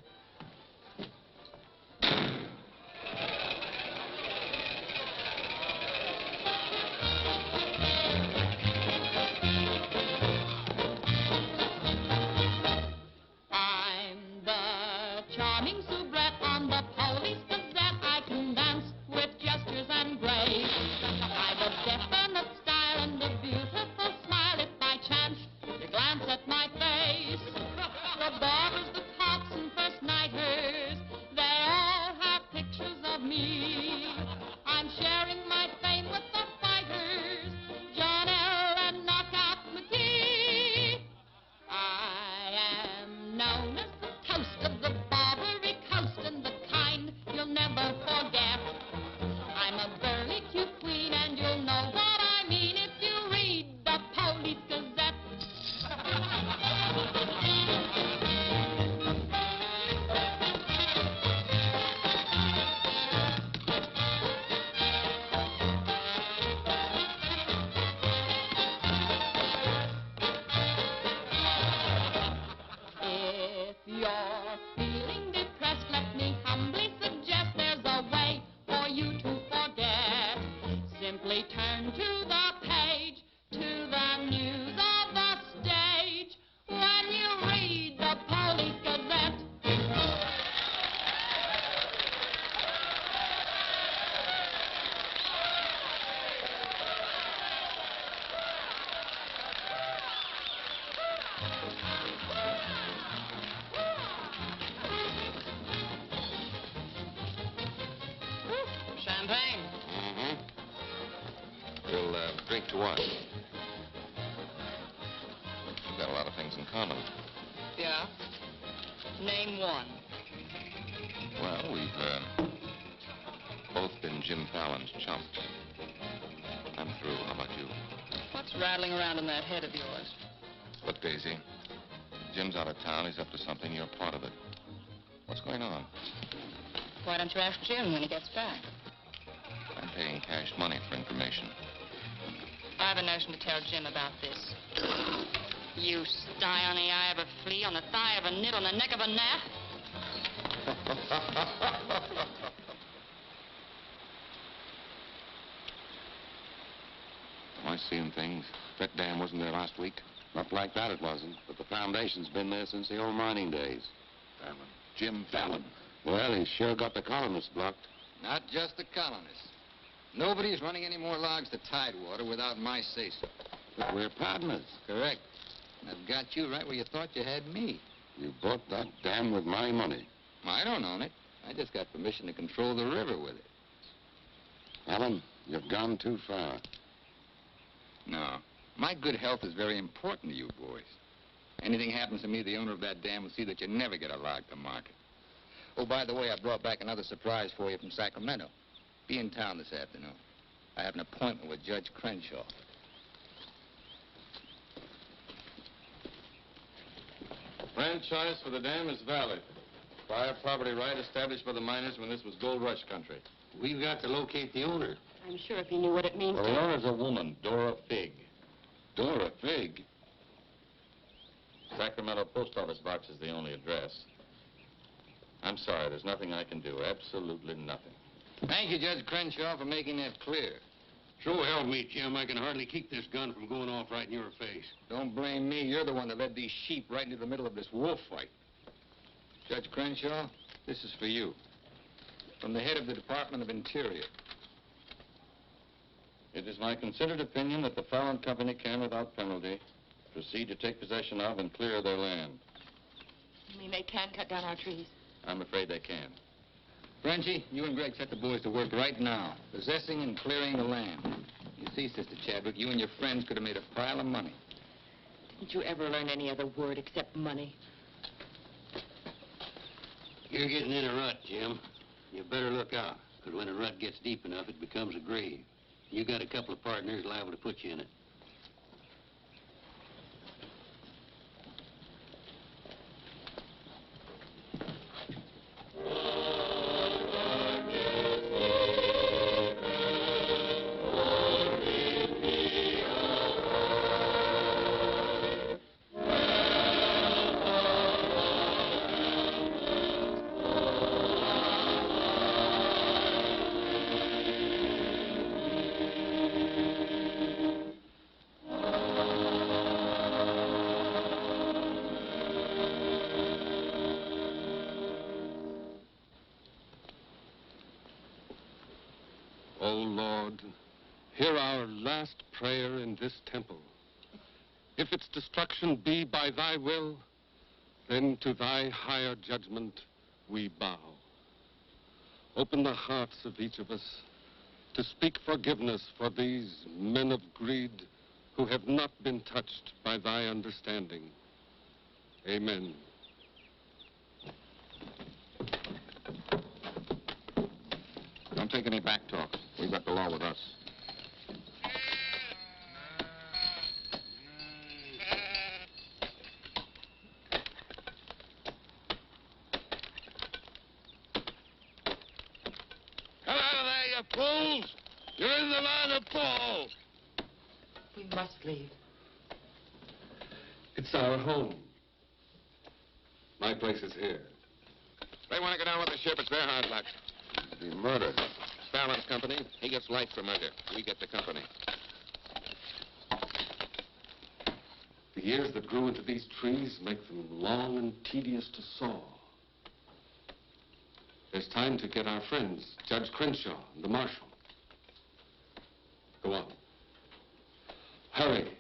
Champagne? Mm-hmm. We'll drink to what? We've got a lot of things in common. Yeah. Name one. Well, we've both been Jim Fallon's chumps. I'm through. How about you? What's rattling around in that head of yours? Look, Daisy, Jim's out of town. He's up to something. You're part of it. What's going on? Why don't you ask Jim when he gets back? I'm paying cash money for information. I have a notion to tell Jim about this. You sty on the eye of a flea, on the thigh of a nit, on the neck of a gnat. Am I seeing things? That dam wasn't there last week? Not like that it wasn't, but the foundation's been there since the old mining days. Fallon. Jim Fallon. Well, he's sure got the colonists blocked. Not just the colonists. Nobody's running any more logs to Tidewater without my say-so. But we're partners. Correct. And I've got you right where you thought you had me. You bought that dam with my money. I don't own it. I just got permission to control the river with it. Fallon, you've gone too far. No. My good health is very important to you boys. Anything happens to me, the owner of that dam will see that you never get a log to market. Oh, by the way, I brought back another surprise for you from Sacramento. Be in town this afternoon. I have an appointment with Judge Crenshaw. Franchise for the dam is valid. Prior property right established by the miners when this was gold rush country. We've got to locate the owner. I'm sure if he knew what it means Well, the owner's a woman, Dora Fig. Dora Fig? Sacramento post office box is the only address. I'm sorry, there's nothing I can do. Absolutely nothing. Thank you, Judge Crenshaw, for making that clear. Sure help me, Jim. I can hardly keep this gun from going off right in your face. Don't blame me. You're the one that led these sheep right into the middle of this wolf fight. Judge Crenshaw, this is for you. From the head of the Department of Interior. It is my considered opinion that the Fallon Company can, without penalty, proceed to take possession of and clear their land. You mean they can cut down our trees? I'm afraid they can. Frenchie, you and Greg set the boys to work right now, possessing and clearing the land. You see, Sister Chadwick, you and your friends could have made a pile of money. Didn't you ever learn any other word except money? You're getting in a rut, Jim. You better look out, because when a rut gets deep enough, it becomes a grave. You got a couple of partners liable to put you in it. O Lord, hear our last prayer in this temple. If its destruction be by thy will, then to thy higher judgment we bow. Open the hearts of each of us to speak forgiveness for these men of greed who have not been touched by thy understanding. Amen. Don't take any back talk. We've got the law with us. Come out of there, you fools! You're in the line of fall! We must leave. It's our home. My place is here. They want to go down with the ship. It's their hard luck. Be murdered. Fallon's company. He gets life for murder. We get the company. The years that grew into these trees make them long and tedious to saw. There's time to get our friends, Judge Crenshaw and the marshal. Go on. Hurry.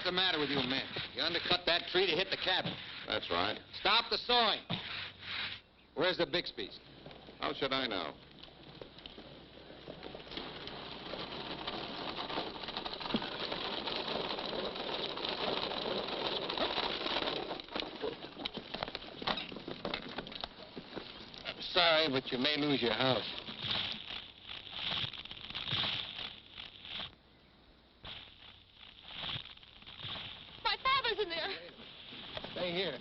What's the matter with you men? You undercut that tree to hit the cabin. That's right. Stop the sawing. Where's the Bixbys? How should I know? Sorry, but you may lose your house. My father's in there. Stay here.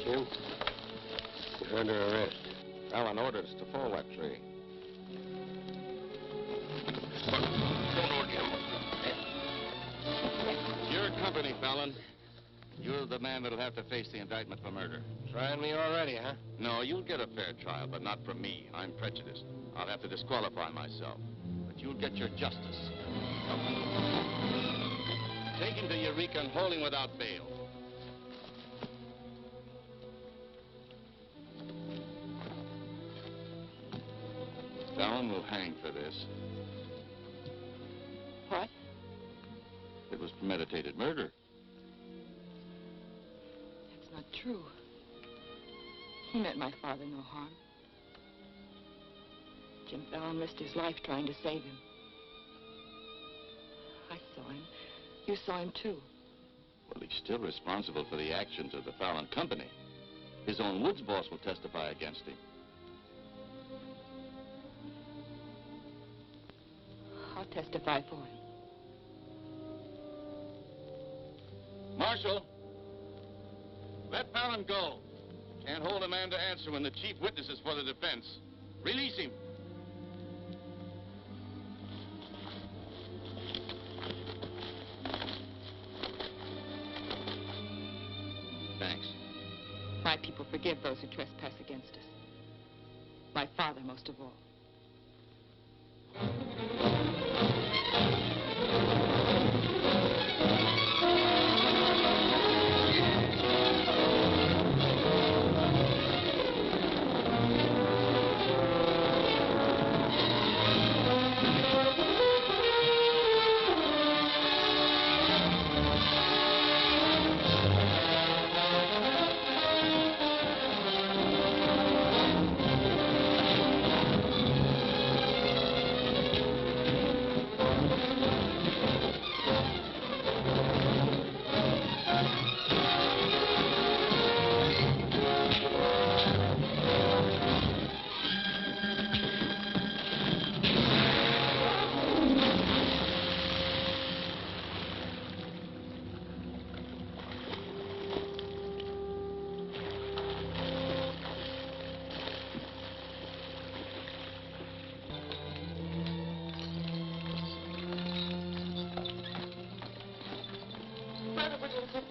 Jim, you're under arrest. Fallon ordered us to fall that tree. Your company, Fallon. You're the man that'll have to face the indictment for murder. Trying me already, huh? No, you'll get a fair trial, but not from me. I'm prejudiced. I'll have to disqualify myself. But you'll get your justice. Take him to Eureka and hold him without bail. Fallon will hang for this. What? It was premeditated murder. That's not true. He meant my father no harm. Jim Fallon risked his life trying to save him. I saw him. You saw him, too. Well, he's still responsible for the actions of the Fallon Company. His own woods boss will testify against him. I'll testify for him. Marshal, let Fallon go. Can't hold a man to answer when the chief witness is for the defense. Release him. Thanks. My people forgive those who trespass against us. My father most of all.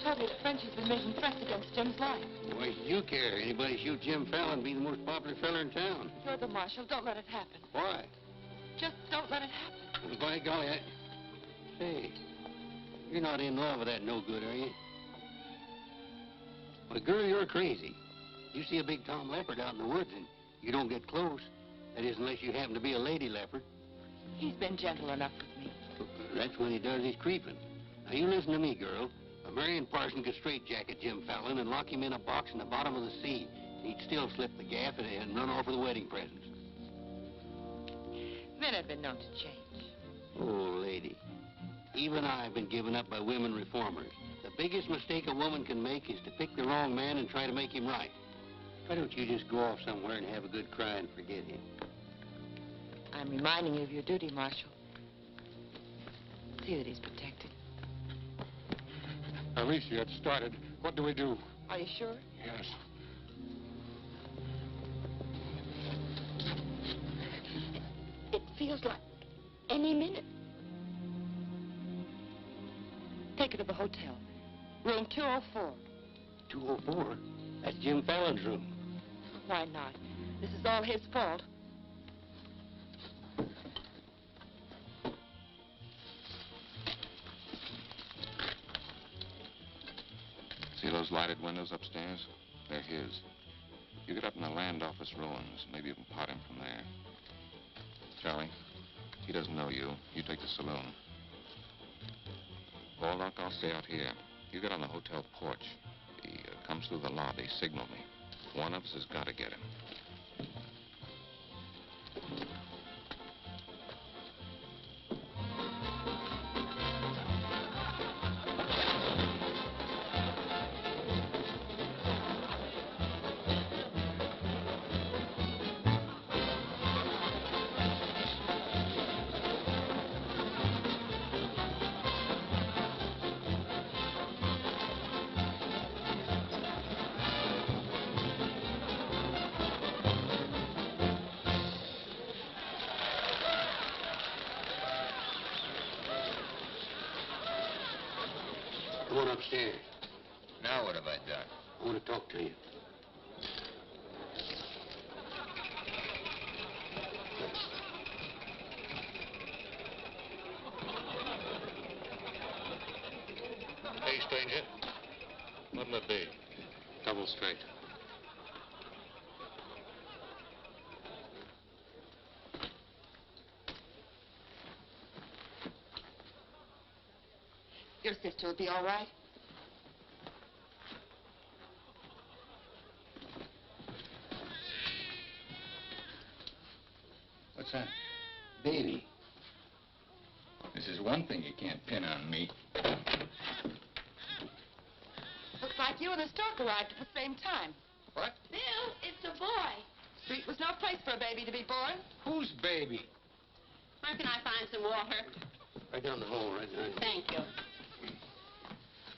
told me that Frenchie's been making threats against Jim's life. Why should you care? Anybody shoot Jim Fallon, be the most popular fella in town. You're the marshal. Don't let it happen. Why? Just don't let it happen. Well, by golly, Hey, you're not in love with that no good, are you? Well, girl, you're crazy. You see a big tom leopard out in the woods and you don't get close. That is, unless you happen to be a lady leopard. He's been gentle enough with me. That's when he does his creeping. Now, you listen to me, girl. A Marion Parson could straitjacket Jim Fallon and lock him in a box in the bottom of the sea. He'd still slip the gap and run off with the wedding presents. Men have been known to change. Oh, lady. Even I've been given up by women reformers. The biggest mistake a woman can make is to pick the wrong man and try to make him right. Why don't you just go off somewhere and have a good cry and forget him? I'm reminding you of your duty, Marshal. See that he's protected. Alicia, it started. What do we do? Are you sure? Yes. It feels like any minute. Take her to the hotel. Room 204. 204? That's Jim Fallon's room. Why not? This is all his fault. See those lighted windows upstairs? They're his. You get up in the land office ruins. Maybe you can pot him from there. Charlie, he doesn't know you. You take the saloon. Baldock, I'll stay out here. You get on the hotel porch. He comes through the lobby. Signal me. One of us has got to get him. Come on upstairs. Now what have I done? I want to talk to you. Hey, stranger. What'll it be? Double straight. Your sister will be all right. What's that? Baby. This is one thing you can't pin on me. Looks like you and the stork arrived at the same time. What? Bill, it's a boy. Street was no place for a baby to be born. Whose baby? Where can I find some water? Right down the hall, right now. Thank you.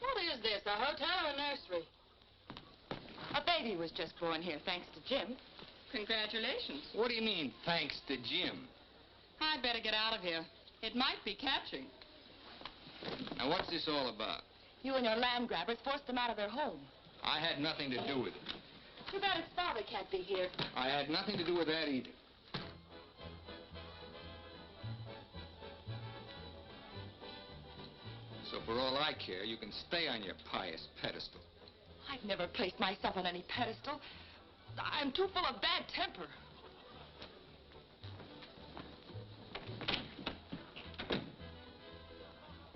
What is this, a hotel or a nursery? A baby was just born here, thanks to Jim. Congratulations. What do you mean, thanks to Jim? I'd better get out of here. It might be catching. Now, what's this all about? You and your land grabbers forced them out of their home. I had nothing to do with it. Too bad his father can't be here. I had nothing to do with that either. So for all I care, you can stay on your pious pedestal. I've never placed myself on any pedestal. I'm too full of bad temper.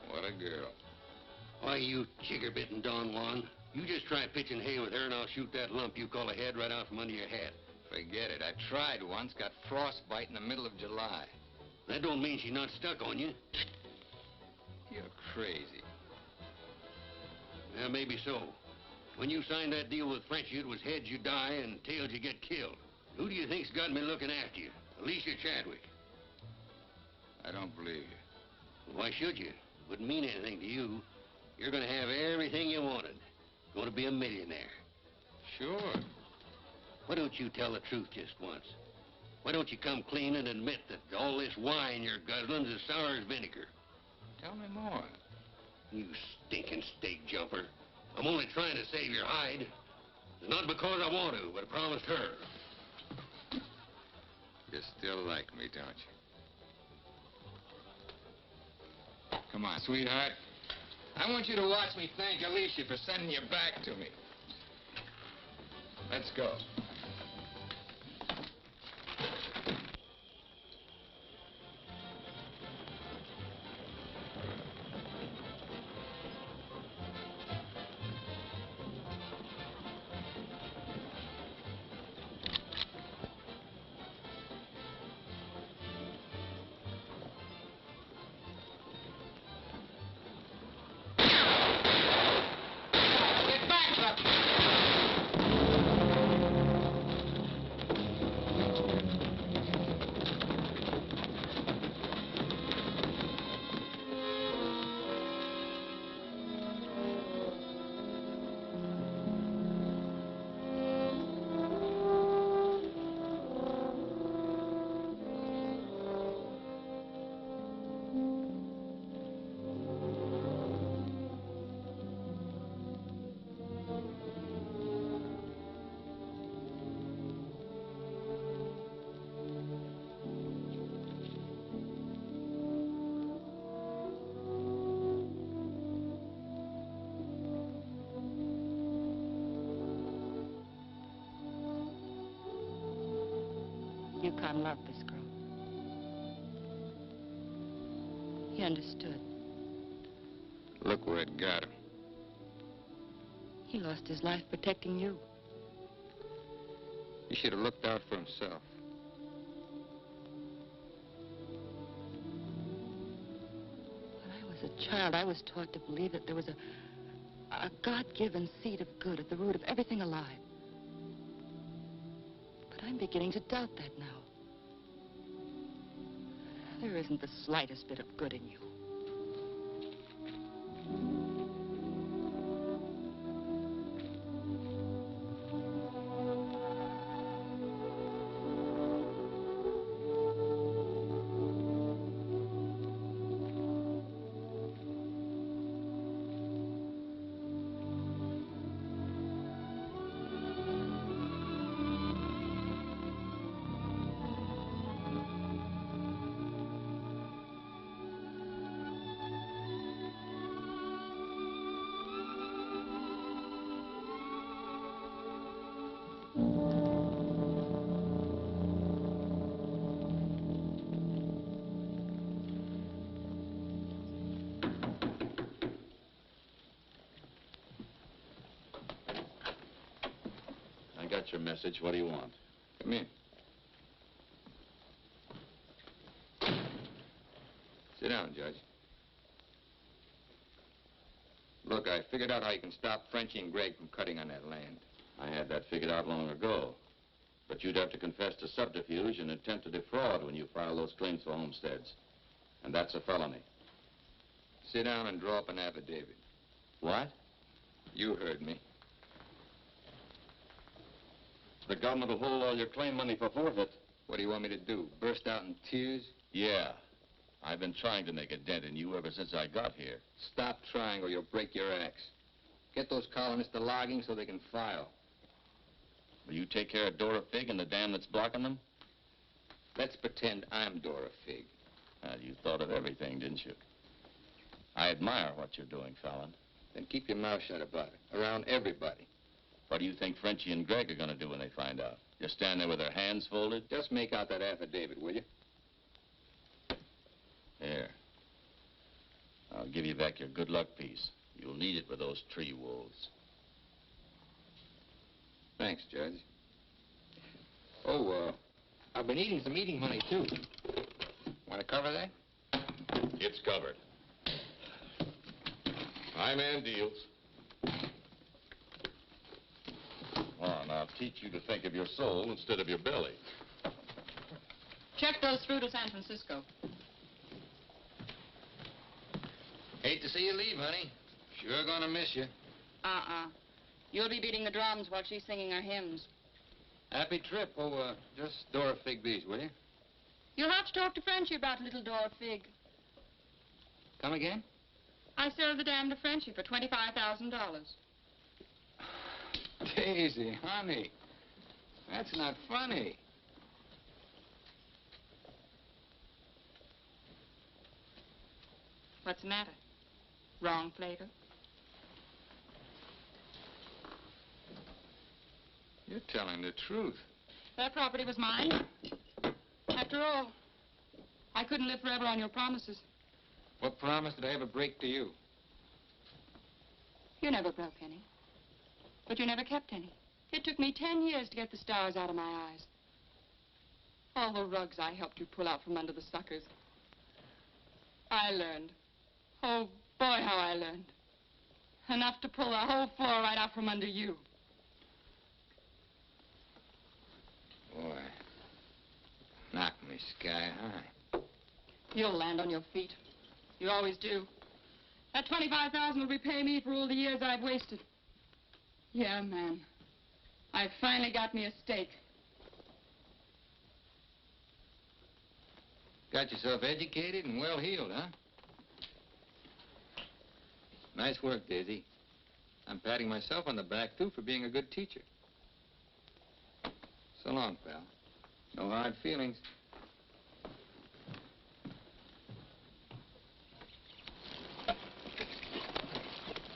What a girl. Why, you chigger-bitten Don Juan. You just try pitching hay with her, and I'll shoot that lump you call a head right out from under your hat. Forget it. I tried once, got frostbite in the middle of July. That don't mean she's not stuck on you. You're crazy. Yeah, maybe so. When you signed that deal with Frenchy, it was heads you die and tails you get killed. Who do you think's got me looking after you? Alicia Chadwick. I don't believe you. Why should you? Wouldn't mean anything to you. You're going to have everything you wanted. Going to be a millionaire. Sure. Why don't you tell the truth just once? Why don't you come clean and admit that all this wine you're guzzling's as sour as vinegar? Tell me more. You stinking stake jumper. I'm only trying to save your hide. It's not because I want to, but I promised her. You still like me, don't you? Come on, sweetheart. I want you to watch me thank Alicia for sending you back to me. Let's go. time loved this girl. He understood. Look where it got him. He lost his life protecting you. He should have looked out for himself. When I was a child, I was taught to believe that there was a God-given seed of good at the root of everything alive. But I'm beginning to doubt that now. There isn't the slightest bit of good in you. I got your message. What do you want? Come in. Sit down, Judge. Look, I figured out how you can stop Frenchie and Greg from cutting on that land. I had that figured out long ago. But you'd have to confess to subterfuge and attempt to defraud when you file those claims for homesteads. And that's a felony. Sit down and draw up an affidavit. What? You heard me. The government will hold all your claim money for forfeit. What do you want me to do? Burst out in tears? Yeah. I've been trying to make a dent in you ever since I got here. Stop trying or you'll break your axe. Get those colonists to logging so they can file. Will you take care of Dora Fig and the dam that's blocking them? Let's pretend I'm Dora Fig. You thought of everything, didn't you? I admire what you're doing, Fallon. Then keep your mouth shut about it, around everybody. What do you think Frenchie and Greg are going to do when they find out? Just stand there with their hands folded? Just make out that affidavit, will you? Here. I'll give you back your good luck piece. You'll need it with those tree wolves. Thanks, Judge. Oh, I've been eating some eating money, too. Want to cover that? It's covered. My man deals. Well, now I'll teach you to think of your soul instead of your belly. Check those through to San Francisco. Hate to see you leave, honey. Sure gonna miss you. You'll be beating the drums while she's singing her hymns. Happy trip. Oh, just Dora Figby's, will you? You'll have to talk to Frenchie about little Dora Fig. Come again? I sold the dam to Frenchie for $25,000. Daisy, honey. That's not funny. What's the matter? Wrong flavor? You're telling the truth. That property was mine. After all, I couldn't live forever on your promises. What promise did I ever break to you? You never broke any. But you never kept any. It took me 10 years to get the stars out of my eyes. All the rugs I helped you pull out from under the suckers. I learned. Oh, boy, how I learned. Enough to pull the whole floor right out from under you. Boy, knock me sky high. You'll land on your feet. You always do. That $25,000 will repay me for all the years I've wasted. Yeah, man. I finally got me a stake. Got yourself educated and well-heeled, huh? Nice work, Daisy. I'm patting myself on the back, too, for being a good teacher. So long, pal. No hard feelings.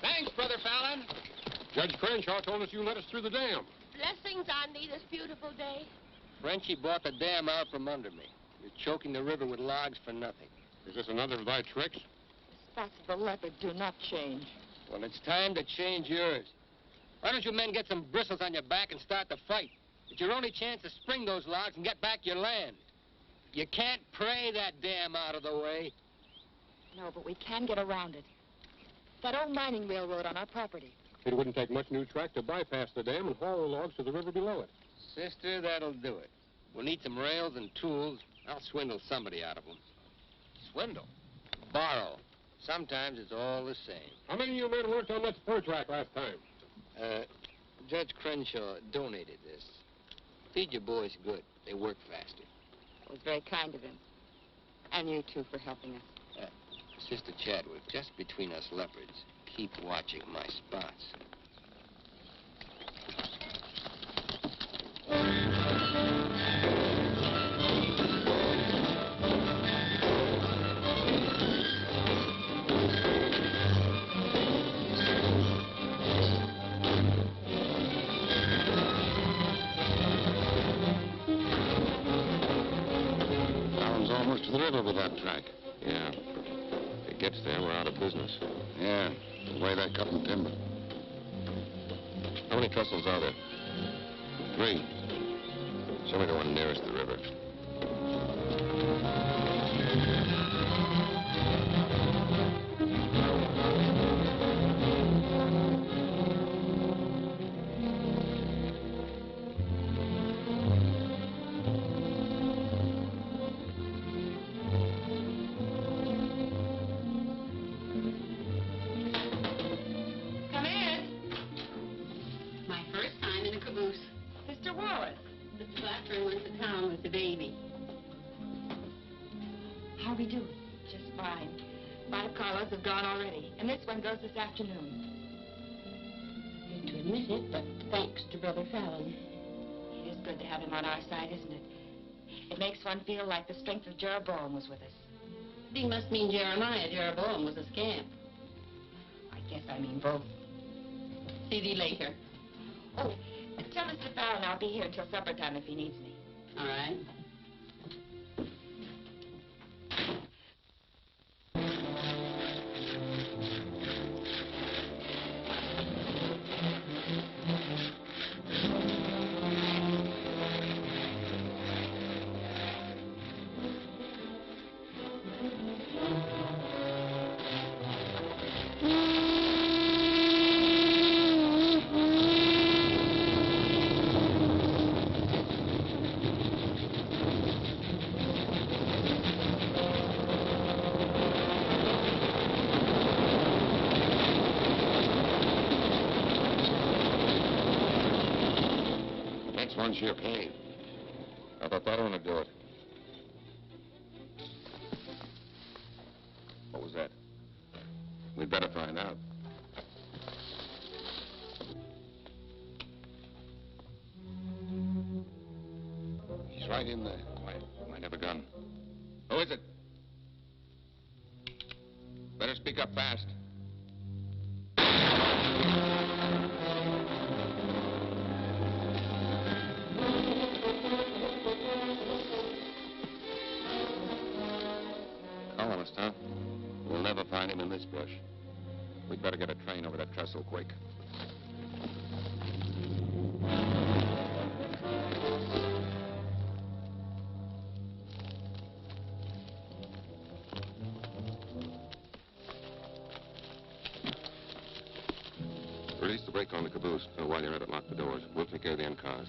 Thanks, Brother Fallon. Judge Crenshaw told us you let us through the dam. Blessings on thee this beautiful day. Frenchie bought the dam out from under me. You're choking the river with logs for nothing. Is this another of thy tricks? The spots of the leopard do not change. Well, it's time to change yours. Why don't you men get some bristles on your back and start the fight? It's your only chance to spring those logs and get back your land. You can't pray that dam out of the way. No, but we can get around it. That old mining railroad on our property. It wouldn't take much new track to bypass the dam and haul the logs to the river below it. Sister, that'll do it. We'll need some rails and tools. I'll swindle somebody out of them. Swindle. Borrow. Sometimes it's all the same. How many of you men worked on that spur track last time? Judge Crenshaw donated this. Feed your boys good. They work faster. It was very kind of him. And you, too, for helping us. Sister Chadwick, just between us leopards, keep watching my spots. Almost to the river with that track. Yeah. If it gets there, we're out of business. Yeah, the way they cut the timber. How many trestles are there? 3. Show me the one nearest the river. How we do? Just fine. 5 carloads have gone already, and this one goes this afternoon. Hate to admit it, but thanks to Brother Fallon. It is good to have him on our side, isn't it? It makes one feel like the strength of Jeroboam was with us. He must mean Jeremiah. Jeroboam was a scamp. I guess I mean both. See thee later. Oh, tell Mr. Fallon I'll be here until supper time if he needs me. All right. One's your cave. I thought that one would do it. What was that? We'd better find out. He's right in there. Might have a gun. Who is it? Better speak up fast. Colonist, huh? We'll never find him in this brush. We'd better get a train over that trestle quick. Release the brake on the caboose. While you're at it, lock the doors. We'll take care of the end cars.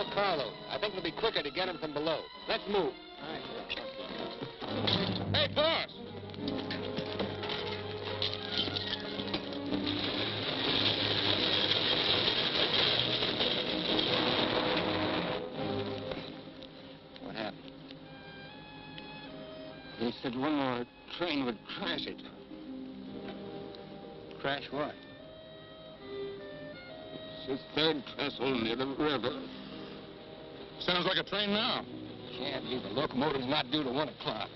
more carload. I think it'll be quicker to get them from below. Let's move. Hey, boss! What happened? They said one more train would crash it. Crash what? It's the third trestle near the river. Sounds like a train now. Can't be. The locomotive's not due to 1 o'clock.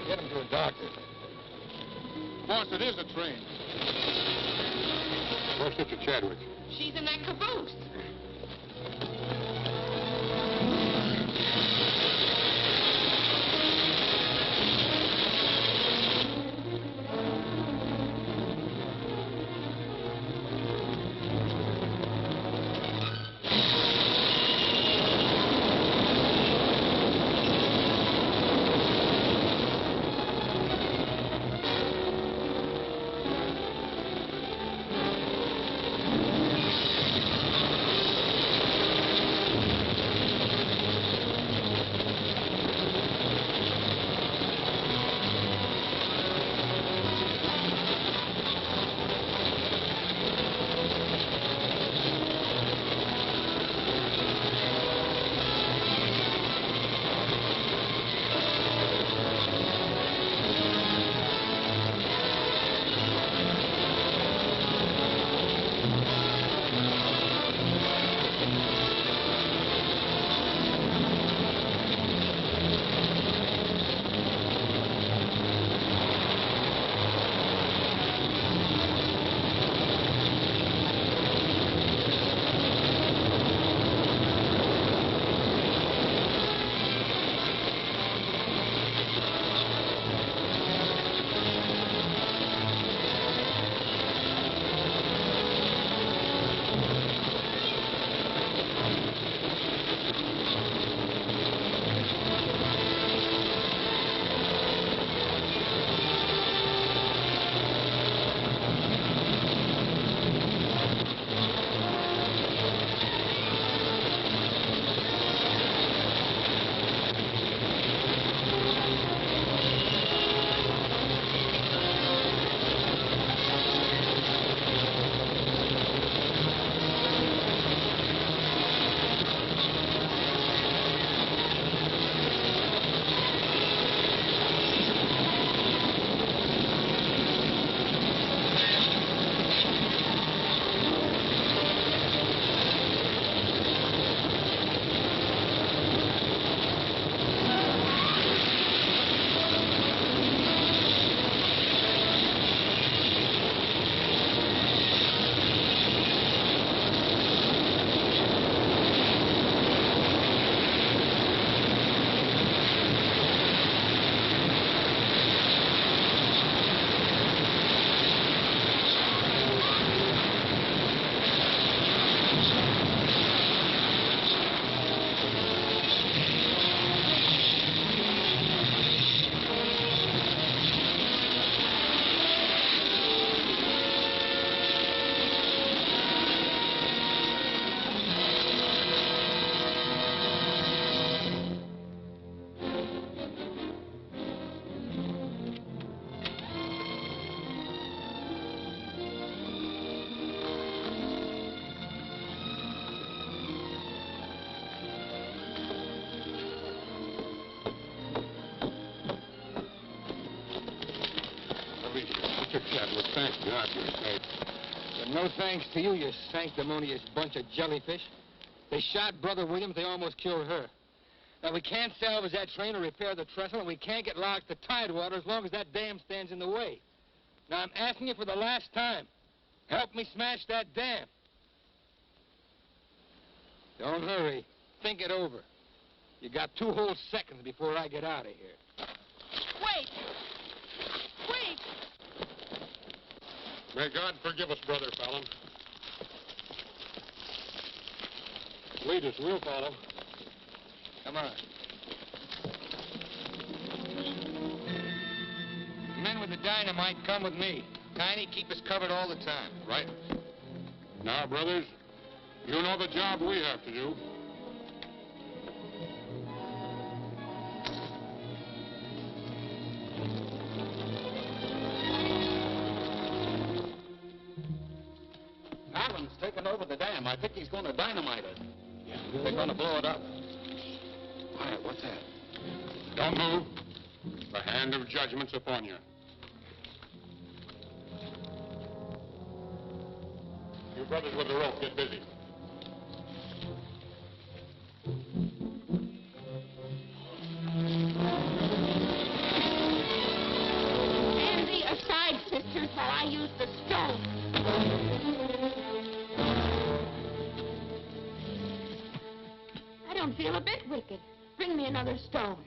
Get him to a doctor. Boss, it is a train. Where's Sister Chadwick? She's in that caboose. Chadwick, thank God you're safe. But no thanks to you, you sanctimonious bunch of jellyfish. They shot Brother Williams, they almost killed her. Now, we can't salvage that train or repair the trestle, and we can't get locked to Tidewater as long as that dam stands in the way. Now, I'm asking you for the last time. Help me smash that dam. Don't hurry. Think it over. You got 2 whole seconds before I get out of here. Wait! Wait! May God forgive us, Brother Fallon. Lead us, we'll follow. Come on. The men with the dynamite come with me. Tiny, keep us covered all the time. Right. Now, brothers, You know the job we have to do. Fallon's taken over the dam. I think he's going to dynamite it. Yeah, they're going to blow it up. Quiet, what's that? Don't move. The hand of judgment's upon you. You brothers with the rope, get busy. Stand thee aside, sisters, while I use the stone. I don't feel a bit wicked. Bring me another stone.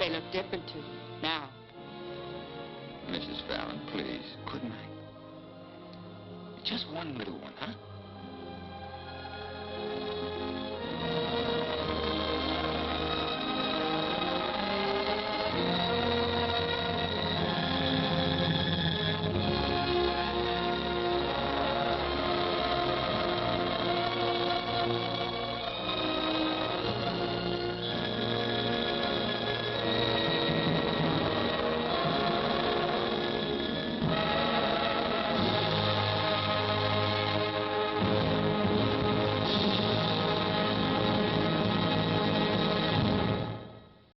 They look different to you now. Mrs. Fallon, please. Good night. Just one little one, huh?